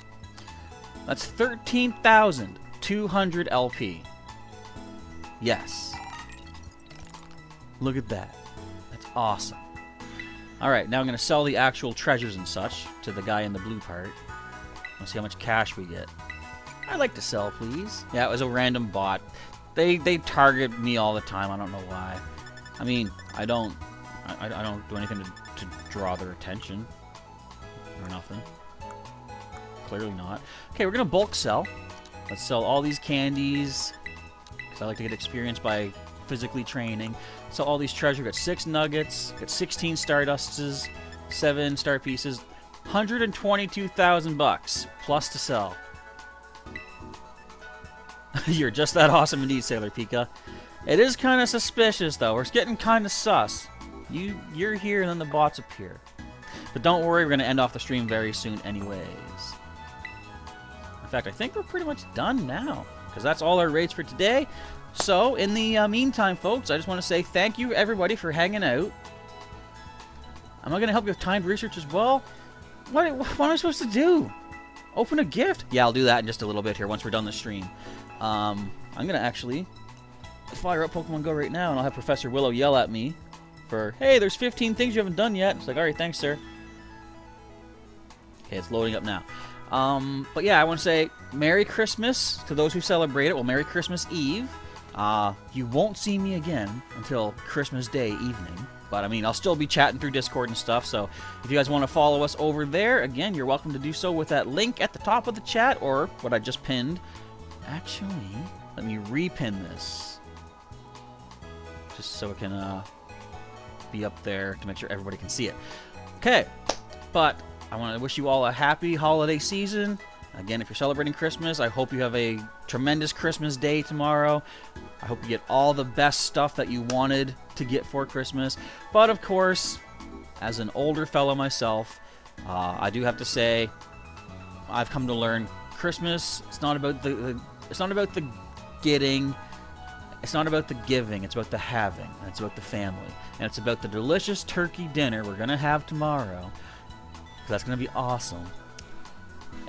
That's 13,200 LP. Yes. Look at that. That's awesome. Alright, now I'm going to sell the actual treasures and such to the guy in the blue part. Let's see how much cash we get. I'd like to sell, please. Yeah, it was a random bot. They target me all the time. I don't know why. I mean, I don't do anything to draw their attention. Or nothing. Clearly not. Okay, we're going to bulk sell. Let's sell all these candies. Because I like to get experience by physically training. So all these treasure, got 6 nuggets, got 16 stardusts, 7 star pieces, 122,000 bucks plus to sell. You're just that awesome indeed, Sailor Pika. It is kind of suspicious though. We're getting kind of sus. You're here and then the bots appear. But don't worry, we're going to end off the stream very soon anyways. In fact, I think we're pretty much done now, because that's all our raids for today. So, in the meantime, folks, I just want to say thank you, everybody, for hanging out. Am I going to help you with timed research as well? What am I supposed to do? Open a gift? Yeah, I'll do that in just a little bit here once we're done the stream. I'm going to actually fire up Pokemon Go right now, and I'll have Professor Willow yell at me for, hey, there's 15 things you haven't done yet. It's like, alright, thanks, sir. Okay, it's loading up now. But yeah, I want to say Merry Christmas to those who celebrate it. Well, Merry Christmas Eve. You won't see me again until Christmas Day evening. But, I mean, I'll still be chatting through Discord and stuff. So, if you guys want to follow us over there, again, you're welcome to do so with that link at the top of the chat or what I just pinned. Actually, let me repin this. Just so it can be up there to make sure everybody can see it. Okay, but I want to wish you all a happy holiday season. Again, if you're celebrating Christmas, I hope you have a tremendous Christmas day tomorrow. I hope you get all the best stuff that you wanted to get for Christmas. But of course, as an older fellow myself, I do have to say, I've come to learn Christmas. It's not about the getting. It's not about the giving. It's about the having. And it's about the family. And it's about the delicious turkey dinner we're gonna have tomorrow. That's going to be awesome.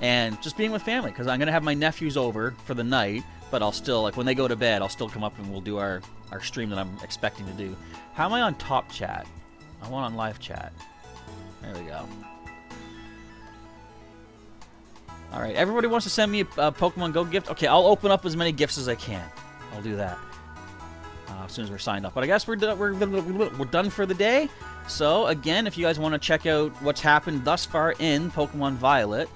And just being with family, because I'm going to have my nephews over for the night, but I'll still, like, when they go to bed, I'll still come up and we'll do our stream that I'm expecting to do. How am I on top chat? I want on live chat. There we go. Alright, everybody wants to send me a Pokemon Go gift? Okay, I'll open up as many gifts as I can. I'll do that. As soon as we're signed up. But I guess we're done for the day. So, again, if you guys want to check out what's happened thus far in Pokemon Violet,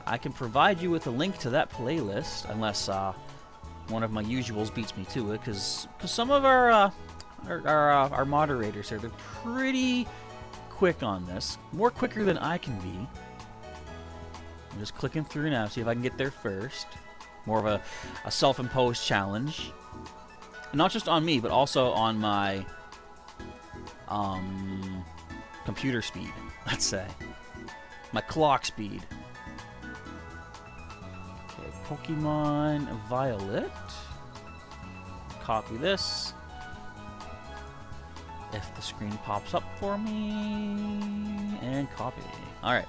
I can provide you with a link to that playlist, unless one of my usuals beats me to it, because some of our moderators here, they're pretty quick on this. More quicker than I can be. I'm just clicking through now, see if I can get there first. More of a self-imposed challenge. Not just on me, but also on my computer speed, let's say. My clock speed. Okay, Pokemon Violet. Copy this. If the screen pops up for me. And copy. Alright.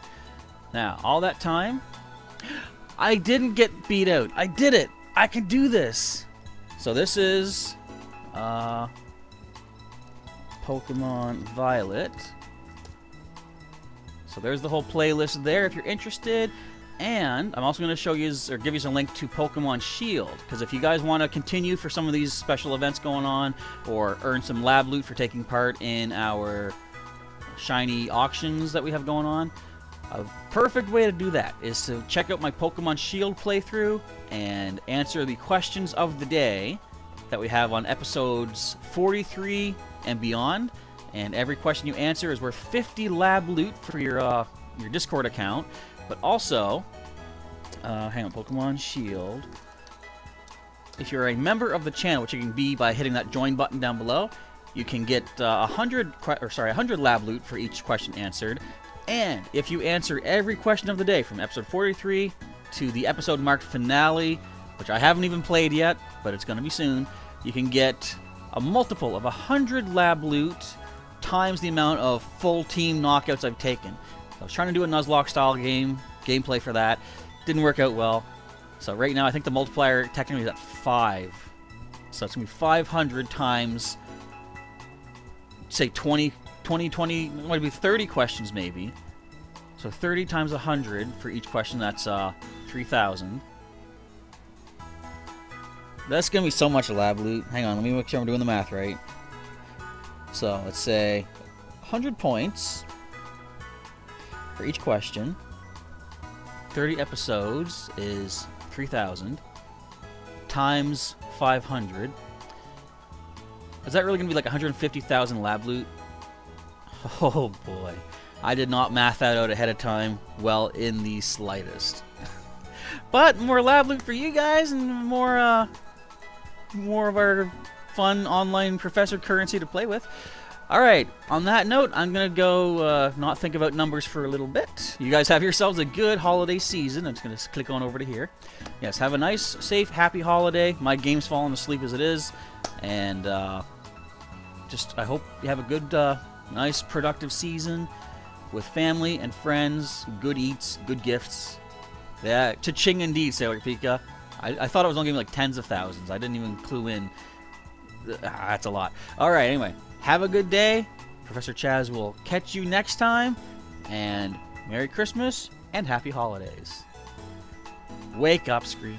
Now, all that time, I didn't get beat out. I did it! I can do this! So this is Pokemon Violet. So there's the whole playlist there if you're interested. And I'm also going to show you, or give you some link to Pokemon Shield, because if you guys want to continue for some of these special events going on, or earn some lab loot for taking part in our shiny auctions that we have going on, a perfect way to do that is to check out my Pokemon Shield playthrough and answer the questions of the day that we have on episodes 43 and beyond. And every question you answer is worth 50 lab loot for your Discord account. But also, Hang on, Pokemon Shield. If you're a member of the channel, which you can be by hitting that join button down below, you can get 100 lab loot for each question answered. And if you answer every question of the day from episode 43 to the episode marked finale, which I haven't even played yet, but it's going to be soon, you can get a multiple of 100 lab loot times the amount of full team knockouts I've taken. So I was trying to do a Nuzlocke style gameplay for that. Didn't work out well. So right now, I think the multiplier technically is at 5. So it's going to be 500 times, say, 20, it might be 30 questions maybe. So 30 times 100 for each question, that's 3,000. That's going to be so much lab loot. Hang on, let me make sure I'm doing the math right. So let's say 100 points for each question. 30 episodes is 3,000 times 500. Is that really going to be like 150,000 lab loot? Oh boy. I did not math that out ahead of time well in the slightest. But more lab loot for you guys and more of our fun online professor currency to play with. Alright, on that note, I'm going to go not think about numbers for a little bit. You guys have yourselves a good holiday season. I'm just going to click on over to here. Yes, have a nice, safe, happy holiday. My game's falling asleep as it is. And just, I hope you have a good, nice, productive season with family and friends, good eats, good gifts. Yeah, cha-ching indeed, Sailor Pika. I thought it was only going to be like tens of thousands. I didn't even clue in. That's a lot. Alright, anyway. Have a good day. Professor Chaz will catch you next time. And Merry Christmas and Happy Holidays. Wake up, Scree.